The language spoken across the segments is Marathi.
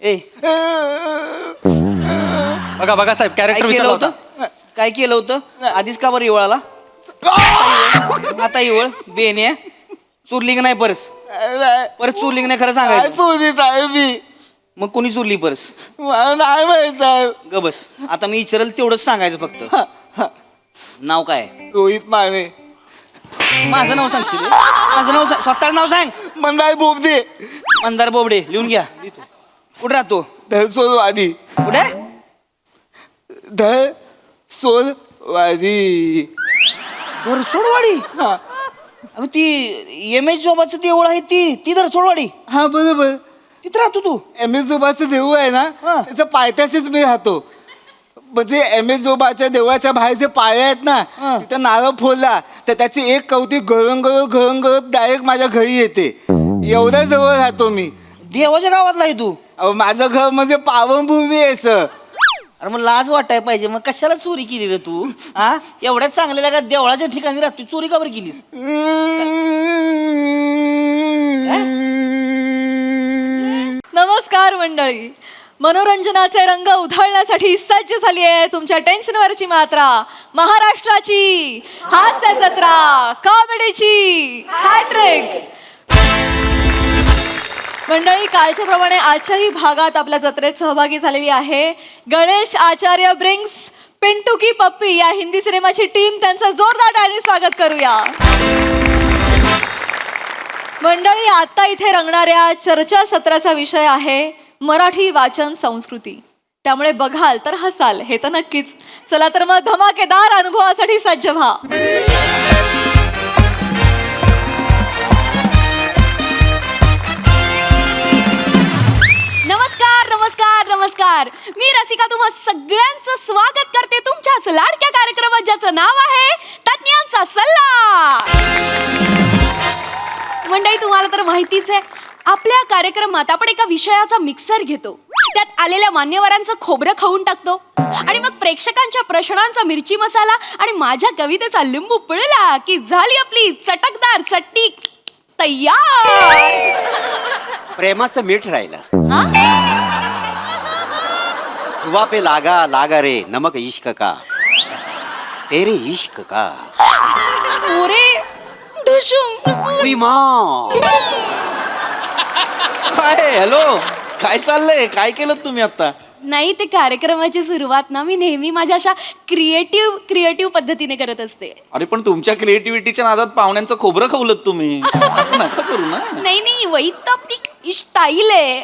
ए बघा बघा साहेब काय कॅरेक्टर केलं विसरला होतं होता. काय केलं होतं आधीच का बरं इवळाला आता इवळ बेने चुरली का नाही परस परत चुरली का नाही खरं सांगायचं चोरी साहेब मी मग कोणी चुरली परस मला नाही माहित साहेब. ग बस आता मी विचारल तेवढंच सांगायचं फक्त नाव काय रोहित माने माझं नाव सांगशील माझं नाव सांग स्वतःच नाव सांग मंदाई बोबदे मंदार बोबडे लिहून घ्या कुठं राहतो धरसोलवाडी कुठे धरसोलवाडी धरसोडवाडी हा अगं ती एम एच जोबाचं देऊळ आहे ती धरसोडवाडी हा बरोबर. तिथं राहतो तू एम एस जोबाचं देऊळ आहे ना हा. त्याच्या पायथ्याशीच मी राहतो. म्हणजे एम एस जोबाच्या देवळाच्या बाहेर जे पाळे आहेत ना हा. तिथं नारळ फोडला तर त्याची एक कवटी घळून डायरेक्ट माझ्या घरी येते. एवढ्या जवळ राहतो मी. देवाच्या गावातला आहे तू अहो माझं घर म्हणजे पावनभूमी आहे सर. अरे मग लाज वाटाय पाहिजे मग कशाला चोरी केली रे तू हा एवढ्या चांगल्या का देवळाच्या ठिकाणी राहतो चोरी का बरं केलीस नमस्कार मंडळी. मनोरंजनाचे रंग उधळण्यासाठी सज्ज झाली आहे तुमच्या टेन्शनवरची मात्रा महाराष्ट्राची हास्य जत्रा कॉमेडीची हॅट्रिक. मंडळी कालच्या प्रमाणे आजच्याही भागात आपल्या जत्रेत सहभागी झालेली आहे गणेश आचार्य ब्रिंग्स पिंटू की पप्पी या हिंदी सिनेमाची टीम. त्यांचं जोरदार टाळ्यांनी स्वागत करूया. मंडळी आता इथे रंगणाऱ्या चर्चा सत्राचा विषय आहे मराठी वाचन संस्कृती. त्यामुळे बघाल तर हसाल हे तर नक्कीच. चला तर मग धमाकेदार अनुभवासाठी सज्ज व्हा. नमस्कार नमस्कार नमस्कार. मी रसिका तुम्हा सगळ्यांचं स्वागत करते तुमच्याच लाडक्या कार्यक्रमात ज्याचं नाव आहे तज्ञांचा सल्ला. मंडळी तुम्हाला तर माहितीच आहे आपल्या कार्यक्रमात आपण एका विषयाचा मिक्सर घेतो त्यात आलेल्या मान्यवरांचं खोबरं खाऊन टाकतो आणि मग प्रेक्षकांच्या प्रश्नांचा मिरची मसाला आणि माझ्या कवितेचा लिंबू पिळला की झाली आपली चटकदार चटणी तयार. प्रेमाचं मीठ राहिलं. हा? हुआ पे लागा लागा रे नमक इश्क का तेरे इश्क का ओरे ढुशुम. उई माँ. काय हॅलो काय चाललंय काय केलं तुम्ही आता नाही ते कार्यक्रमाची सुरुवात ना मी नेहमी माझ्या अशा क्रिएटिव्ह पद्धतीने करत असते. अरे पण तुमच्या क्रिएटिव्हिटीच्या नादात पाहुण्यांचं खोबरं खवलत तुम्ही असं नका करू ना. नाही वही तर आपली स्टाईल आहे.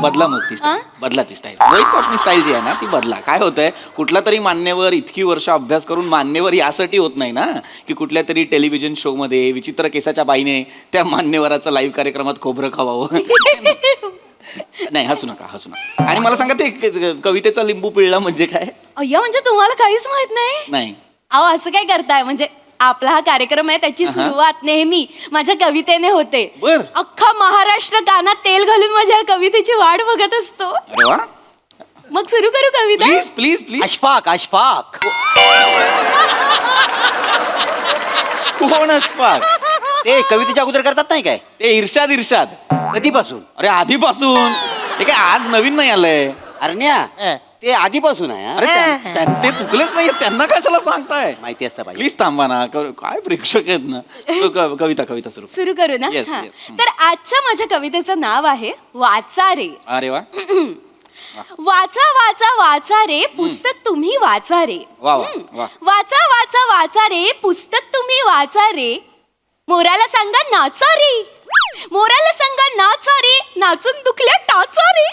बदला मग ती स्टाईल बदला ती स्टाईल वैत आपली स्टाईल जी आहे ना ती बदला. काय होतंय कुठला तरी मान्यवर इतकी वर्ष अभ्यास करून मान्यवर यासाठी होत नाही ना की कुठल्या तरी टेलिव्हिजन शो मध्ये विचित्र केसाच्या बाईने त्या मान्यवराचा लाईव्ह कार्यक्रमात खोबरं खावावं. नाही हसू नका. आणि मला सांगा ते कवितेचा लिंबू पिळला म्हणजे काय. अय्या म्हणजे तुम्हाला काहीच माहित नाही. नाही अहो असं काय करताय म्हणजे आपला हा कार्यक्रम आहे त्याची सुरुवात नेहमी माझ्या कवितेने होते. बर. अख्खा महाराष्ट्र कानात तेल घालून माझ्या कवितेची वाट बघत असतो. अरे वा मग सुरू करू कविता. Please please please. Ashfaq Ashfaq. कोण असपाक ते कवितेच्या अगोदर करतात नाही काय ते इर्षाद कधीपासून. अरे आधीपासून हे काय आज नवीन नाही आलंय. अरण्या ते आधीपासून आहे हा? अरे ते चुकलेच नाही त्यांना कशाला सांगताय. माहिती असतं पाहिजे. प्लीज थांबा ना काय प्रेक्षक आहेत ना. कविता सुरू. सुरू करू ना. Yes, हा. yes. तर आजच्या माझ्या कवितेचं नाव आहे वाचा रे. अरे वा वाचा वाचा वाचा रे पुस्तक तुम्ही वाचा रे. वा वा वा. वाचा वाचा वाचा रे पुस्तक तुम्ही वाचा रे. मोराला सांगा नाचा रे. मोराला सांगा नाचा रे नाचून दुखल्या टाचा रे.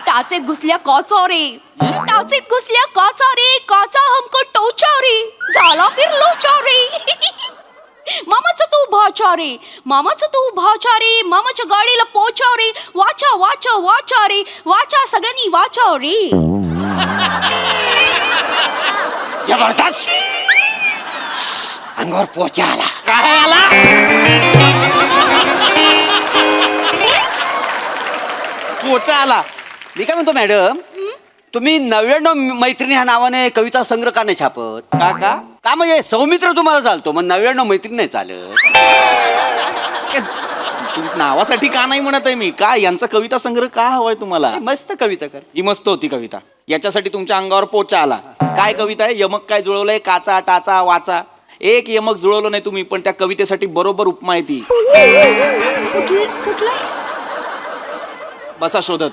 टाचेत घुसल्या कॉचा रे. टाचेत घुसल्या कॉचा रे. कॉचा हमको टोचा रे. झाला फिर लोचा रे. मामाचं तू भाचा रे. मामाचं तू भाचा रे. मामाच्या गाडीला पोचा रे. वाचा वाचा वाचा रे. वाचा सगळ्यांनी वाचा रे. जबरदस्त. अंगावर पोचा आला. काय आला. पोचा आला. मी काय म्हणतो मॅडम तुम्ही 99 मैत्रिणी ह्या नावाने कविता संग्रह का नाही छापत. का म्हणजे सौमित्र तुम्हाला चालतो मग 99 मैत्रिणी नाही चालत. नावासाठी का नाही म्हणत आहे मी, का यांचा कविता संग्रह का हवाय तुम्हाला? मस्त कविता कर. ही मस्त होती कविता, याच्यासाठी तुमच्या अंगावर पोचा आला. काय कविता आहे? यमक काय जुळवलंय, काचा टाचा वाचा. एक यमक जुळवलं नाही तुम्ही, पण त्या कवितेसाठी बरोबर उपमा आहे ती. कुठला? बसा शोधत.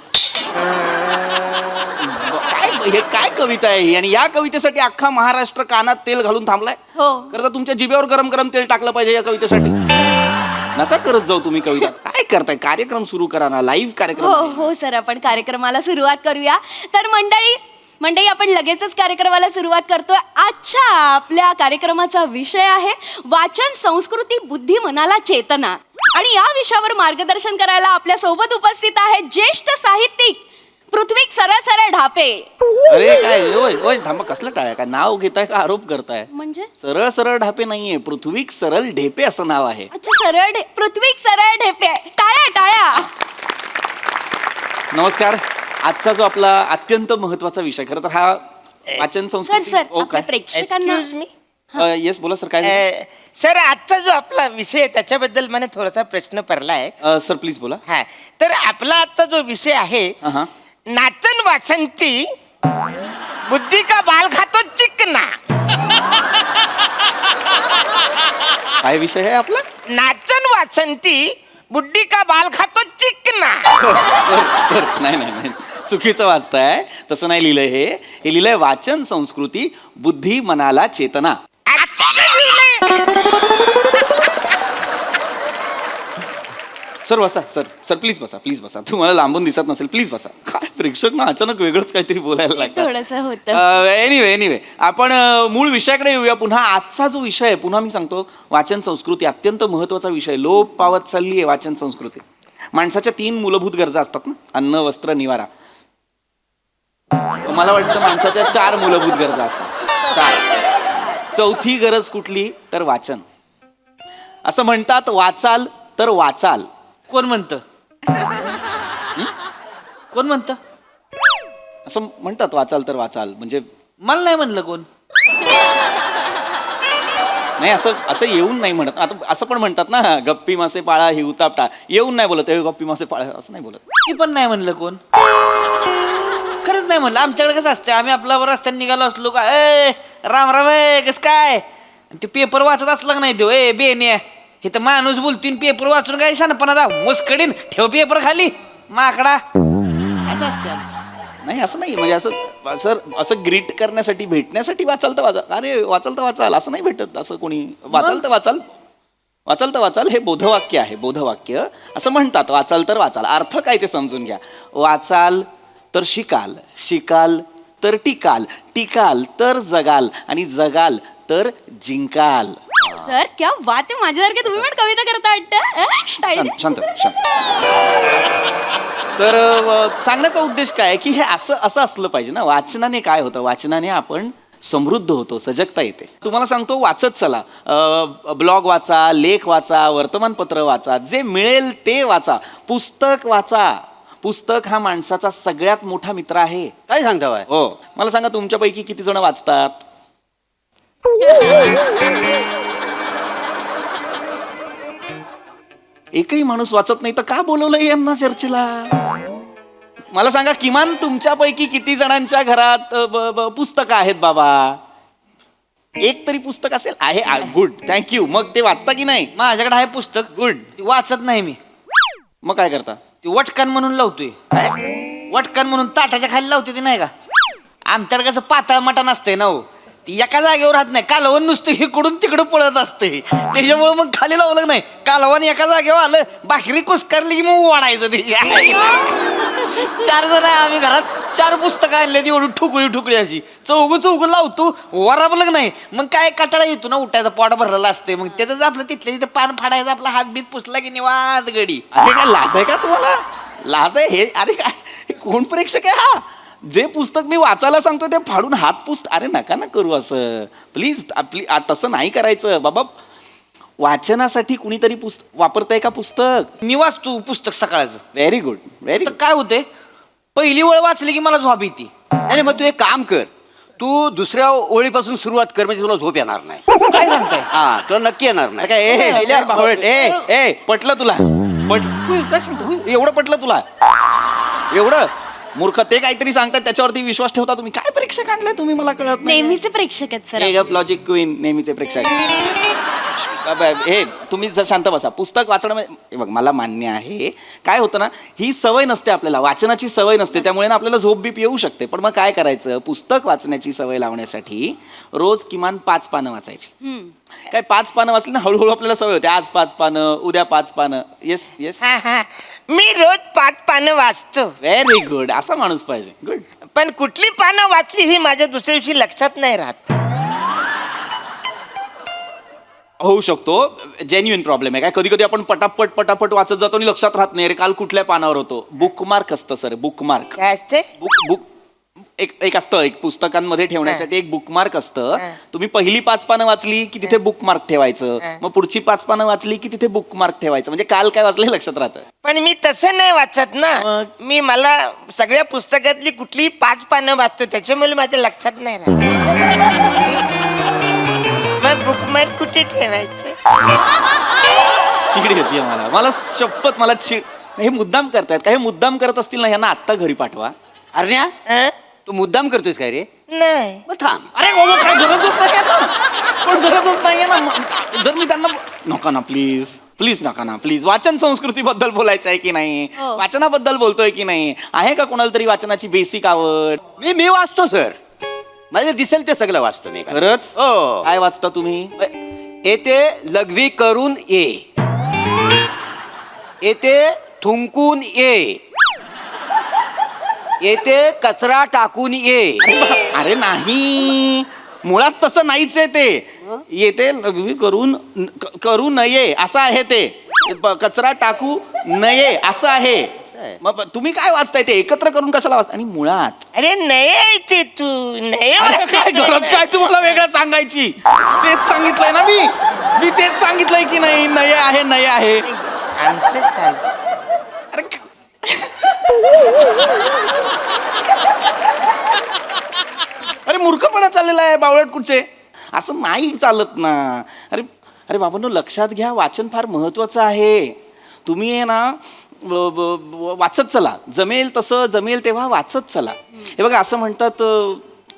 काय हे काय कविता आहे ही? आणि या कवितेसाठी अख्खा महाराष्ट्र कानात तेल घालून थांबलाय. हो. खरं तर तुमच्या जिभेवर गरम गरम तेल टाकलं पाहिजे या कवितेसाठी. नका करत जाऊ तुम्ही कविता. काय करताय? कार्यक्रम सुरू करा ना, लाईव्ह हो कार्यक्रम. हो सर, आपण कार्यक्रमाला सुरुवात करूया. तर मंडळी आपण लगेचच कार्यक्रमाला सुरुवात करतोय. आजच्या आपल्या कार्यक्रमाचा विषय आहे वाचन संस्कृती बुद्धी मनाला चेतना. आणि या विषयावर मार्गदर्शन करायला आपल्या सोबत उपस्थित आहेत ज्येष्ठ साहित्यिक पृथ्वीक सरळ ढापे. अरे काय ओय ओय थांबा, कसलं टाळ्या? काय नाव घेताय का आरोप करताय? म्हणजे सरळ सरळ ढापे नाहीये, पृथ्वीक सरळ ढेपे असं नाव आहे. अच्छा, पृथ्वीक सरळ ढेपे. टाळ्या. नमस्कार. आजचा जो आपला अत्यंत महत्वाचा विषय, खरं तर हा वाचन संस्कृती. सर ओ, आपल्या काय? प्रेक्षकांना Excuse me? येस बोला सर, काय झालं? सर, आजचा जो आपला विषय आहे त्याच्याबद्दल मला थोडासा प्रश्न पडलाय. सर प्लीज बोला. हा, तर आपला आजचा जो विषय आहे, हा. नाचन वासंती बुद्धी का बाल खातो चिकना. काय विषय आहे आपला? नाचन वासंती बुद्धी का बाल खातो चिकना. सर नाही चुकीचं वाचताय. तसं नाही लिहिलंय हे लिहिलंय वाचन संस्कृती बुद्धी मनाला चेतना. सर बसा, सर प्लीज बसा. तुम्हाला लांबून दिसत नसेल, प्लीज बसा. काय प्रेक्षक ना अचानक वेगळंच काहीतरी बोलायला लागतं. थोडंसं होतं. एनिवे आपण मूळ विषयाकडे येऊया पुन्हा. आजचा जो विषय आहे, पुन्हा मी सांगतो, वाचन संस्कृती अत्यंत महत्वाचा विषय. लोप पावत चालली आहे वाचन संस्कृती. माणसाच्या 3 मूलभूत गरजा असतात ना, अन्न वस्त्र निवारा. मला वाटतं माणसाच्या 4 मूलभूत गरजा असतात. 4. चौथी गरज कुठली? तर वाचन. असं म्हणतात, वाचाल तर वाचाल. कोण म्हणतं? कोण म्हणतं? असं म्हणतात, वाचाल तर वाचाल. म्हणजे मला नाही म्हणलं कोण. नाही, असं येऊन नाही म्हणत. आता असं पण म्हणतात ना, गप्पी मासे पाळा ही उताप टाळ. येऊन नाही बोलत, हे गप्पी मासे पाळा असं नाही बोलत. ती पण नाही म्हणलं कोण. खरंच नाही म्हणलं. आमच्याकडे कसं असतं, आम्ही आपला रस्त्याने निघालो असलो का, राम राम कसं काय, आणि ते पेपर वाचत असला का नाही तो बेने हे तर माणूस बोलतोय, पेपर वाचून काय शानपणा दाव मुस्कडीन ठेव पेपर खाली माकडा. असं असतं आमचं. नाही असं नाही, म्हणजे असं ग्रीट करण्यासाठी, भेटण्यासाठी वाचाल तर वाचाल. अरे वाचाल तर वाचाल असं नाही भेटत. असं कोणी वाचाल तर वाचाल हे बोधवाक्य आहे. बोधवाक्य असं म्हणतात, वाचाल तर वाचाल. अर्थ काय ते समजून घ्या. वाचाल तर शिकाल, शिकाल तर टिकाल, टिकाल तर जगाल, आणि जगाल तर जिंकाल. सर क्या बात आहे, माझ्यासारखे तुम्ही पण कविता करता वाटतं. शांत. तर सांगण्याचा उद्देश काय आहे की हे असं असलं पाहिजे ना. वाचनाने काय होतं, वाचनाने आपण समृद्ध होतो, सजगता येते. तुम्हाला सांगतो, वाचत चला. ब्लॉग वाचा, लेख वाचा, वर्तमानपत्र वाचा, जे मिळेल ते वाचा. पुस्तक वाचा. पुस्तक हा माणसाचा सगळ्यात मोठा मित्र आहे. काय सांगताय? हो, मला सांगा, तुमच्यापैकी किती जण वाचतात? एकही माणूस वाचत नाही तर का बोलवलंय यांना चर्चेला? मला सांगा, किमान तुमच्यापैकी किती जणांच्या घरात पुस्तकं आहेत बाबा? एक तरी पुस्तक असेल. आहे, गुड, थँक्यू. मग ते वाचता की नाही? माझ्याकडे आहे पुस्तक. गुड. ती वाचत नाही मी. मग काय करता? ती वटकन म्हणून लावतोय. वटकन म्हणून ताटाच्या खाली लावते ती, नाही का? आमच्याकडे कसं पातळ मटण असतंय ना हो, ती एका जागेवर राहत नाही. कालवण नुसतं इकडून तिकडं पळत असते. त्याच्यामुळे मग खाली लावलं नाही. कालवण एका जागेवर आलं, भाकरी कुस्करली की मग ओढायचं ते. 4 जण आहे आम्ही घरात. 4 पुस्तकं आणले, ती एवढी ठुकळी अशी चौघ लावतो. वराबलं नाही मग काय कटाळा येतो ना, उठायचा, पोट भरलेला असते. मग त्याच आपलं तिथल्या तिथे पान फाडायचं, आपला हात बीत पुसला की निवांत गडी. अरे काय लाज आहे का तुम्हाला? लाज आहे हे? अरे काय कोण प्रेक्षक आहे हा? जे पुस्तक मी वाचायला सांगतो ते फाडून हात पुस्त. अरे नका ना करू असं, प्लीज. तसं नाही करायचं बाबा. वाचनासाठी कुणीतरी वापरताय का पुस्तक? मी वाचतो पुस्तक सकाळचं. व्हेरी गुड, व्हेरी तर गुड. काय होते, पहिली वेळ वाचली की मला झोप येते. नाही, मग तू एक काम कर, तू दुसऱ्या ओळीपासून सुरुवात कर, म्हणजे तुला झोप येणार नाही. काय सांगताय? हा, तुला नक्की येणार नाही. काय पटलं तुला? काय सांगतो होय, एवढं पटलं तुला एवढं मूर्ख ते काहीतरी सांगतात त्याच्यावरती विश्वास ठेवता तुम्ही. काय परीक्षा काढलाय तुम्ही मला कळत नाही. नेहमीचे प्रेक्षक आहेत सर. लॉजिक क्वीन नेहमीचे प्रेक्षक. हे तुम्ही जर शांत बसा. पुस्तक वाचणं हे बघ मला मान्य आहे. काय होतं ना ही सवय नसते आपल्याला वाचनाची सवय नसते त्यामुळे ना आपल्याला झोप बीप येऊ शकते. पण मग काय करायचं पुस्तक वाचण्याची सवय लावण्यासाठी रोज किमान 5 पानं वाचायची. काय 5 पानं वाचली ना हळूहळू आपल्याला सवय होते. आज 5 पानं उद्या 5 पानं. येस येस हा मी रोज 5 पानं वाचतो. Very good. असा माणूस पाहिजे. गुड. पण कुठली पानं वाचली ही माझ्या दुसऱ्या दिवशी लक्षात नाही राहत. होऊ शकतो जेन्युइन प्रॉब्लेम आहे. काय कधी कधी आपण पटापट वाचत जातो आणि लक्षात राहत नाही रे काल कुठल्या पानावर होतो. बुकमार्क असतं सर बुकमार्क. काय असते? बुक एक असतं एक पुस्तकांमध्ये ठेवण्यासाठी एक बुकमार्क असतं. तुम्ही पहिली 5 पानं वाचली की तिथे बुकमार्क ठेवायचं. मग पुढची 5 पानं वाचली की तिथे बुकमार्क ठेवायचं. म्हणजे काल काय वाचलं हे लक्षात राहतं. पण मी तसं नाही वाचत ना. मी मला सगळ्या पुस्तकातली कुठलीही 5 पानं वाचतो त्याच्यामुळे माझ्या लक्षात नाही राहत. मग बुकमार्क कुठे ठेवायचे? चिड येते मला शपथ मला चिड. हे मुद्दाम करतायत का? हे मुद्दाम करत असतील ना यांना आत्ता घरी पाठवा. अरण्या हं? तू मुद्दाम करतोयस काय रे? नाही. मग थांब. अरे बाबा काय गरजच नाहीये ना. पण गरजच नाहीये ना. जर मी त्यांना नका ना प्लीज नका ना प्लीज. वाचन संस्कृतीबद्दल बोलायचं आहे की नाही? हो. वाचनाबद्दल बोलतोय की नाही? आहे का कोणाला तरी वाचनाची बेसिक आवड? मी वाचतो सर. मला दिसेल ते सगळं वाचतो मी. खरंच? हो. काय वाचता तुम्ही? येते लघवी करून ये, येते थुंकून ये, येते कचरा टाकून ये. अरे नाही मुळात तसं नाहीच आहे ते. येते लघवी करू नये असं आहे ते. कचरा टाकू नये असं आहे. मग तुम्ही काय वाचताय ते एकत्र करून कशाला वाचता? आणि मुळात अरे नाही यायचे तू नाही अरे काय गरज काय तुम्हाला वेगळं सांगायची? तेच सांगितलंय ना मी तेच सांगितलंय की नाही नये आहे. आमचं चालतं. अरे अरे मूर्खपणा चाललेला आहे बावळट कुठचे. असं नाही चालत ना. अरे अरे बाबांनो लक्षात घ्या वाचन फार महत्वाचं आहे. तुम्ही आहे ना वाचत चला. जमेल तसं जमेल तेव्हा वाचत चला. हे बघा असं म्हणतात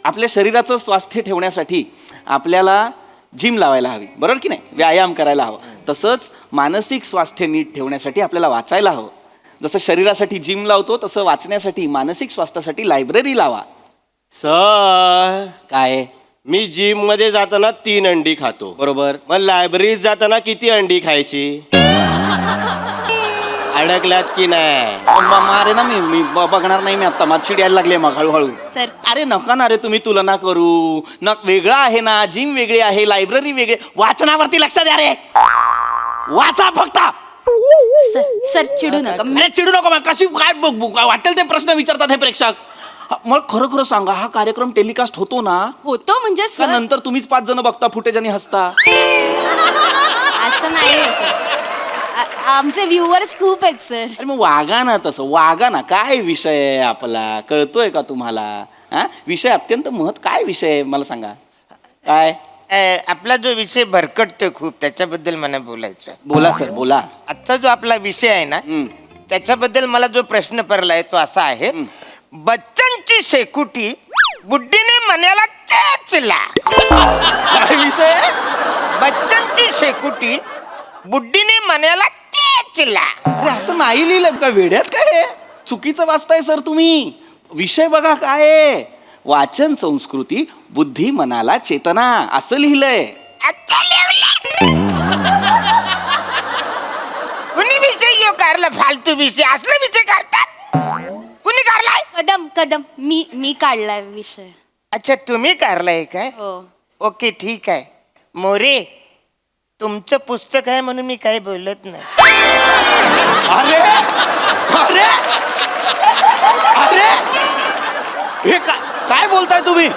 आपल्या शरीराचं स्वास्थ्य ठेवण्यासाठी आपल्याला जिम लावायला हवी बरोबर की नाही? व्यायाम करायला हवा. तसंच मानसिक स्वास्थ्य नीट ठेवण्यासाठी आपल्याला वाचायला हवं. जसं शरीरासाठी जिम लावतो तसं वाचण्यासाठी मानसिक स्वास्थ्यासाठी लायब्ररी लावा. सर काय मी जिम मध्ये जाताना 3 अंडी खातो बरोबर. मग लायब्ररीत जाताना किती अंडी खायची? अडकल्यात की नाही? मारे ना मी बघणार नाही. मी आता माझी यायला लागली मग हळूहळू. सर अरे नका ना रे तुम्ही तुलना करू. वेगळं आहे ना. जिम वेगळी आहे लायब्ररी वेगळी. वाचनावरती लक्ष द्या रे. वाचा फक्त. सर चिडू नका. अरे चिडू नको. कशी काय वाटेल ते प्रश्न विचारतात हे प्रेक्षक. मग खरं सांगा हा कार्यक्रम टेलिकास्ट होतो ना? होतो म्हणजे का सर नंतर तुम्हीच 5 जण बघता फुटेज आणि हसता? असं नाही आहे सर. आमचे व्ह्युअर्स खूप आहेत सर. अरे मग वागा ना तसं वागा ना. काय विषय आहे आपला कळतोय का तुम्हाला? हा विषय अत्यंत काय विषय आहे मला सांगा. काय आपला जो विषय भरकटतोय खूप त्याच्याबद्दल मला बोलायचं. बोला सर बोला. आजचा जो आपला विषय आहे ना त्याच्याबद्दल मला जो प्रश्न पडलाय तो असा आहे. बच्चनची शेकुटी बुड्डीने मण्याला चेचला. काय विषय आहे? बच्चनची शेकुटी बुड्डीने मण्याला चेचला. अरे असं नाही लिहिलं का? वेड्यात काय चुकीचं वाचताय सर तुम्ही. विषय बघा काय आहे. वाचन संस्कृती बुद्धी मनाला चेतना असं लिहिलंय. अच्छा लिहिलंय. कुणी विषय यो काढला फालतू विषय असला विषय काढतात? कुणी काढलाय? कदम मी काढलाय विषय. अच्छा तुम्ही काढलाय काय? हो. ओके ठीक आहे. मोरे तुमचं पुस्तक आहे म्हणून मी काही बोलत नाही. अरे अरे अरे हे काय बोलताय तुम्ही?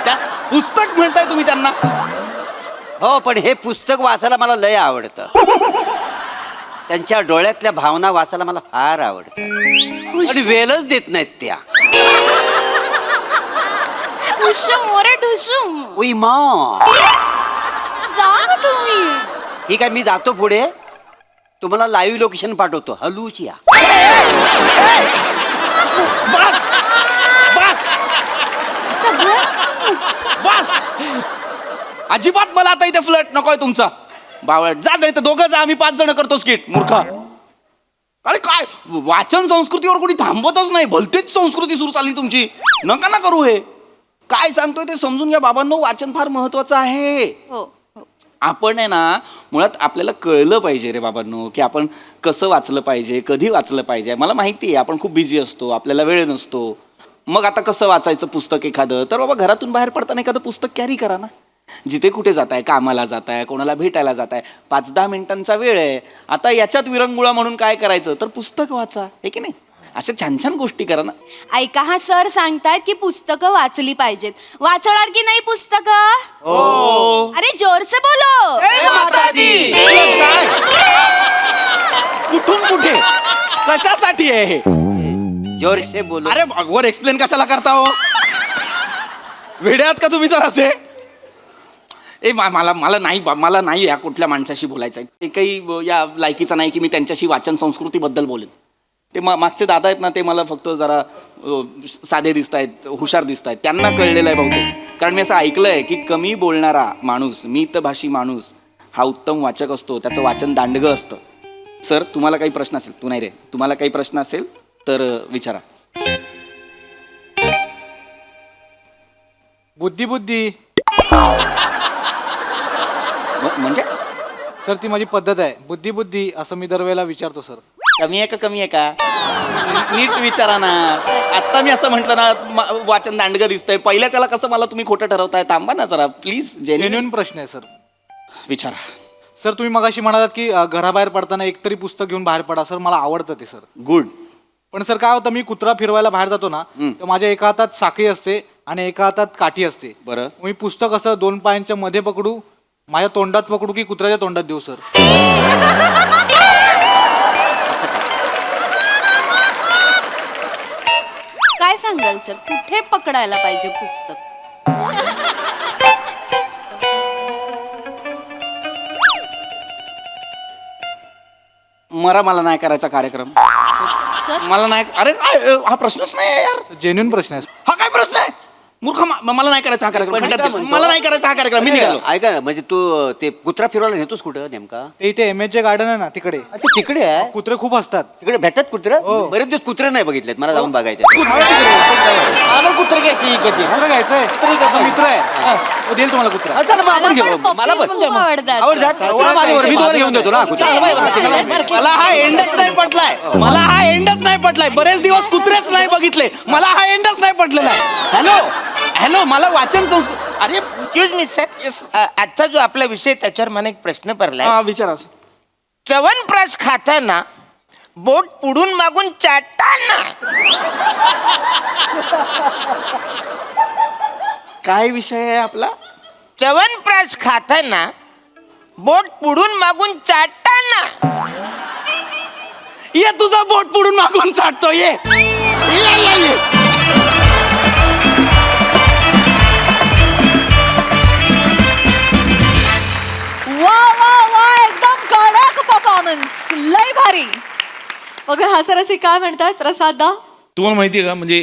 त्या पुस्तक म्हणताय तुम्ही त्यांना? हो पण हे पुस्तक वाचायला मला लय आवडतं. त्यांच्या डोळ्यातल्या भावना वाचायला मला फार आवडतं. पण वेळच देत नाहीत त्या. ठुशुम मोरे ठुशुम. उई मा जा ना तुम्ही. ठीक आहे मी जातो पुढे. तुम्हाला लाईव्ह लोकेशन पाठवतो, हलूच या. बस बस सगळंच बस अजिबात मला आता इथे फ्लट नकोय तुमचा. बावळट जा इथं, दोघं जा, आम्ही 5 जण करतो स्किट. मूर्खा, अरे काय वाचन संस्कृतीवर कोणी थांबवतच नाही. भलतीच संस्कृती सुरू चालली तुमची. नका ना करू हे. काय सांगतोय ते समजून घ्या बाबांनो. वाचन फार महत्वाचं आहे. हो. आपण आहे ना, मुळात आपल्याला कळलं पाहिजे रे बाबांनो, की आपण कसं वाचलं पाहिजे, कधी वाचलं पाहिजे. मला माहिती आहे आपण खूप बिझी असतो, आपल्याला वेळ नसतो. मग आता कसं वाचायचं पुस्तक एखादं, तर बाबा घरातून बाहेर पडताना एखादं पुस्तक कॅरी करा ना. जिथे कुठे जाताय, कामाला जाताय, कोणाला भेटायला जाताय, 5-10 मिनिटांचा वेळ आहे. आता याच्यात विरंगुळा म्हणून काय करायचं, तर पुस्तक वाचा, हे की नाही. अशा छान छान गोष्टी करा ना. ऐका, हा सर सांगतायत की पुस्तकं वाचली पाहिजेत. वाचणार की नाही पुस्तकं? हो. अरे जोर से बोलो. काय कुठून कुठे कशासाठी आहे हे? जोर से बोलो. अरे वर एक्सप्लेन कशाला करता हो? वेड्यात का तुम्ही जर असे? मला नाही या कुठल्या माणसाशी बोलायचं आहे. ते काही या लायकीचं नाही की मी त्यांच्याशी वाचन संस्कृतीबद्दल बोलेन. ते मागचे दादा आहेत ना, ते मला फक्त जरा साधे दिसत आहेत, हुशार दिसत आहेत. त्यांना कळलेलं आहे बहुतेक. कारण मी असं ऐकलं आहे की कमी बोलणारा माणूस, मितभाषी माणूस हा उत्तम वाचक असतो. त्याचं वाचन दांडगं असतं. सर, तुम्हाला काही प्रश्न असेल, तू नाही रे, तुम्हाला काही प्रश्न असेल तर विचारा. बुद्धी म्हणजे सर, ती माझी पद्धत आहे. बुद्धी असं मी दरवेळेला विचारतो सर. कमी आहे का नीट विचारा ना. आता मी असं म्हटलं ना, वाचन दांडगं दिसतंय. पहिल्या त्याला कसं मला तुम्ही खोटं ठरवताय? थांबा ना जरा प्लीज. जेन्युइन प्रश्न आहे सर. विचारा. सर, तुम्ही मगाशी म्हणालात की घराबाहेर पडताना एकतरी पुस्तक घेऊन बाहेर पडा. सर, मला आवडतं ते सर. गुड. पण सर काय होतं, मी कुत्रा फिरवायला बाहेर जातो ना, तर माझ्या एका हातात साखळी असते आणि एका हातात काठी असते. बरं. मी पुस्तक असं 2 पायांच्या मध्ये पकडू, माझ्या तोंडात पकडू की कुत्र्याच्या तोंडात देऊ सर? काय सांगाल सर, कुठे पकडायला पाहिजे पुस्तक? मला नाही करायचा कार्यक्रम. सर, मला नाही. अरे हा प्रश्नच नाही आहे यार. जेन्युइन प्रश्न आहे. हा काय प्रश्न आहे? मूर्ख, मला नाही करायचा हा कार्यक्रम. पण खड्ड्यात काय गेलो. म्हणतो? मला नाही करायचा हा कार्यक्रम. मी निघालो. ऐका ना, म्हणजे तू ते कुत्रा फिरवायला नेतोस कुठं नेमका? ते इथे MH गार्डन आहे ना, तिकडे अच्छा, तिकडे आहे. कुत्रे खूप असतात. तिकडे भेटतात कुत्र? हो. बरेच दिवस कुत्रे नाही बघितलेत, मला जाऊन बघायचे. मला कुत्र घ्यायची कधी. कुत्रा घ्यायचंय. माझा मित्र आहे, तो देईल तुम्हाला कुत्रा. चला मग आपण मला घेऊ. पण मला puppies खूप आवडतात. आवडतात. चला माझ्यावर, मी तुम्हाला घेऊन देतो ना कुत्रा. मला हा एंडच नाही पटलाय. मला हा एंडच नाही पटलाय. बरेच दिवस कुत्रेच नाही बघितले. मला हा एंडच नाही पटलेला आहे. हॅलो, मला वाचन संस्कृती. अरे एक्सक्यूज मी सर, आजचा जो आपला विषय त्याच्यावर मला एक प्रश्न पडलाय. हा विचारा. च्यवनप्राश खाताना बोट पुढून मागून चाटताना काय विषय आहे आपला? च्यवनप्राश खाताना बोट पुढून मागून चाटताना. ये तुझा बोट पुढून मागून चाटतो. ये. वा, एकदम कडक परफॉर्मन्स, लय भारी. बघा हा सर असे काय म्हणतात, प्रसादा? तुम्हाला माहिती आहे का, म्हणजे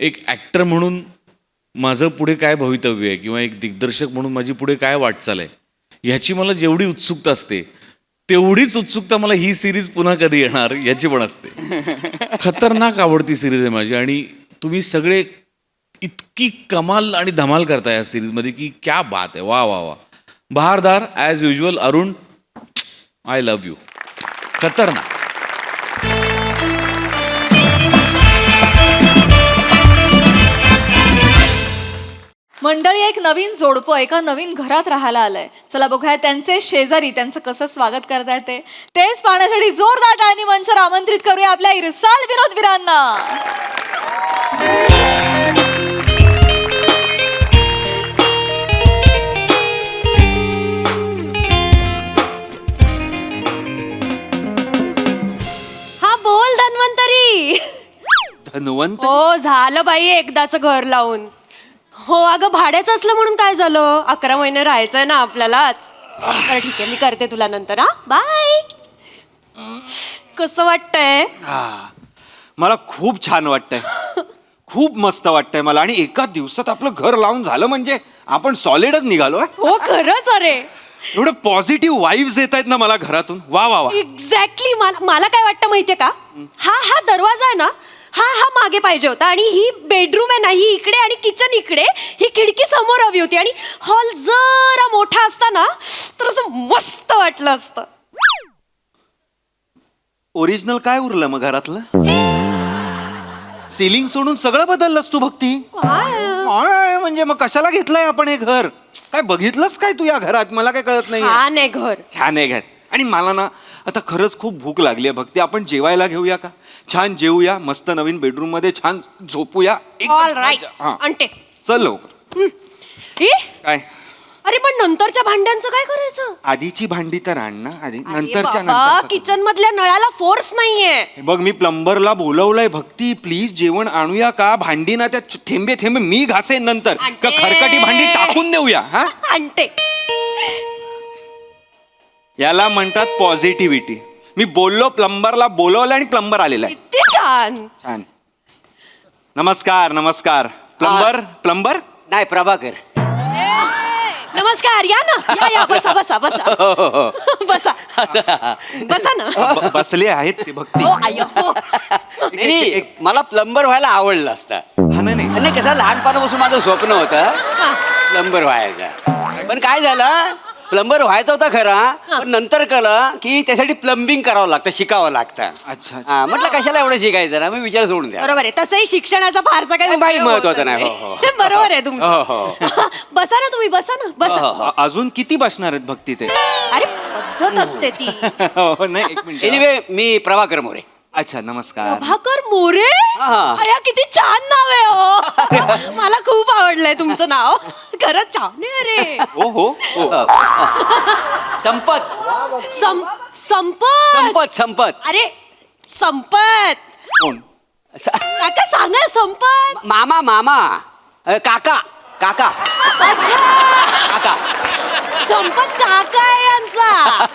एक ॲक्टर म्हणून माझं पुढे काय भवितव्य आहे किंवा एक दिग्दर्शक म्हणून माझी पुढे काय वाटचाल आहे, ह्याची मला जेवढी उत्सुकता असते तेवढीच उत्सुकता मला ही सिरीज पुन्हा कधी येणार याची पण असते. खतरनाक आवडती सिरीज आहे माझी. आणि तुम्ही सगळे इतकी कमाल आणि धमाल करताय या सिरीजमध्ये की क्या बात आहे. वा वा वा. बहारदार as usual. Arun, I love you. खतरनाक. मंडळी, एक नवीन जोडपं एका नवीन घरात राहायला आलंय. चला बघूया त्यांचे शेजारी त्यांचं कसं स्वागत करतायत ते. तेच पाहण्यासाठी जोरदार टाळणी मंचावर आमंत्रित करूया आपल्या इरसाल विनोदवीरांना. हा बोल धन्वंतरी. धन्वंत. हो, झालं बाई एकदाचं घर लावून. हो अगं, भाड्याचं असलं म्हणून काय झालं, 11 महिने राहायचंय ना आपल्यालाच. बरं ठीक आहे, मी करते तुला नंतर. हा, बाय. कसं वाटतंय? मला खूप छान वाटतंय, खूप मस्त वाटतंय मला. आणि एका दिवसात आपलं घर लावून झालं म्हणजे आपण सॉलिडच निघालोय. हो खरंच. अरे एवढं पॉझिटिव्ह वाईब्स येत आहेत ना मला घरातून. वा वा वा. एक्झॅक्टली. मला काय वाटतं माहितीये का, हा दरवाजा आहे ना, हा मागे पाहिजे होता. आणि ही बेडरूम आहे ना, ही इकडे आणि किचन इकडे, ही खिडकी समोर हवी होती. आणि हॉल जरा मोठा असता ना तर असं मस्त वाटलं असतं. ओरिजिनल काय उरलं मग घरातलं? सिलिंग सोडून सगळं बदललंस तू भक्ती. काय म्हणजे मग कशाला घेतलंय आपण हे घर? काय बघितलंस काय तू या घरात? मला काय कळत नाही. छान आहे घर. छान आहे घर. आणि मला ना आता खरंच खूप भूक लागली आहे भक्ती. आपण जेवायला घेऊया का? छान जेवूया, मस्त नवीन बेडरूम मध्ये छान झोपूया. All right. हा. आणते. चल लवकर. काय? अरे पण नंतरच्या भांड्यांचं काय करायचं? आधीची भांडी तर आण ना आधी, अरे नंतरच्या बाबा, नंतर. किचन मधल्या नळाला फोर्स नाहीये. बघ मी प्लंबरला बोलवलंय भक्ती, प्लीज जेवण आणूया का? भांडी ना त्या थेंबे थेंबे मी घासेन नंतर. आणते. का खरकटी भांडी टाकून देऊया? हा, आणते. याला म्हणतात पॉझिटिव्हिटी. मी बोललो प्लंबरला बोलवलं आणि प्लंबर आलेला आहे. किती छान. छान. नमस्कार नमस्कार. प्लंबर नाही, प्रभाकर. नमस्कार. या ना, या बसा बसा बसा बसा बसा ना. बसले आहेत ते भक्ती. हो आयो हो. नाही, मला प्लंबर व्हायला आवडलं असतं. हा नाही आणि कसं लहानपणापासून माझं स्वप्न होतं प्लंबर व्हायचं. पण काय झालं, प्लंबर व्हायचं होता खरा, पण नंतर कळलं की त्यासाठी प्लंबिंग करावं लागतं, शिकावं लागतं. अच्छा. हा, म्हटलं कशाला एवढं शिकायचं ना, मी विचार सोडून द्या. बरोबर आहे. तसंही शिक्षणाचा फारसा काही बाई उपयोग महत्वाचं होत नाही. हो, हे बरोबर आहे तुमचं. हो, बसा ना तुम्ही, बसा ना, बसा. अजून किती बसणार आहेत भक्ती ते? अरे पद्धत असते ती. हो, नाही एक मिनिट. एनिवे, मी प्रभाकर मोरे. अच्छा नमस्कार. प्रभाकर मोरे. हा. अया किती छान नाव आहे हो. मला खूप आवडलंय तुमचं नाव. खरंच छान आहे. अरे हो हो हो. संपत संपत. संपत. अरे संपत. कोण? काका सांगा. संपत. मामा काका. अच्छा, काका. संपत काका आहे यांचा.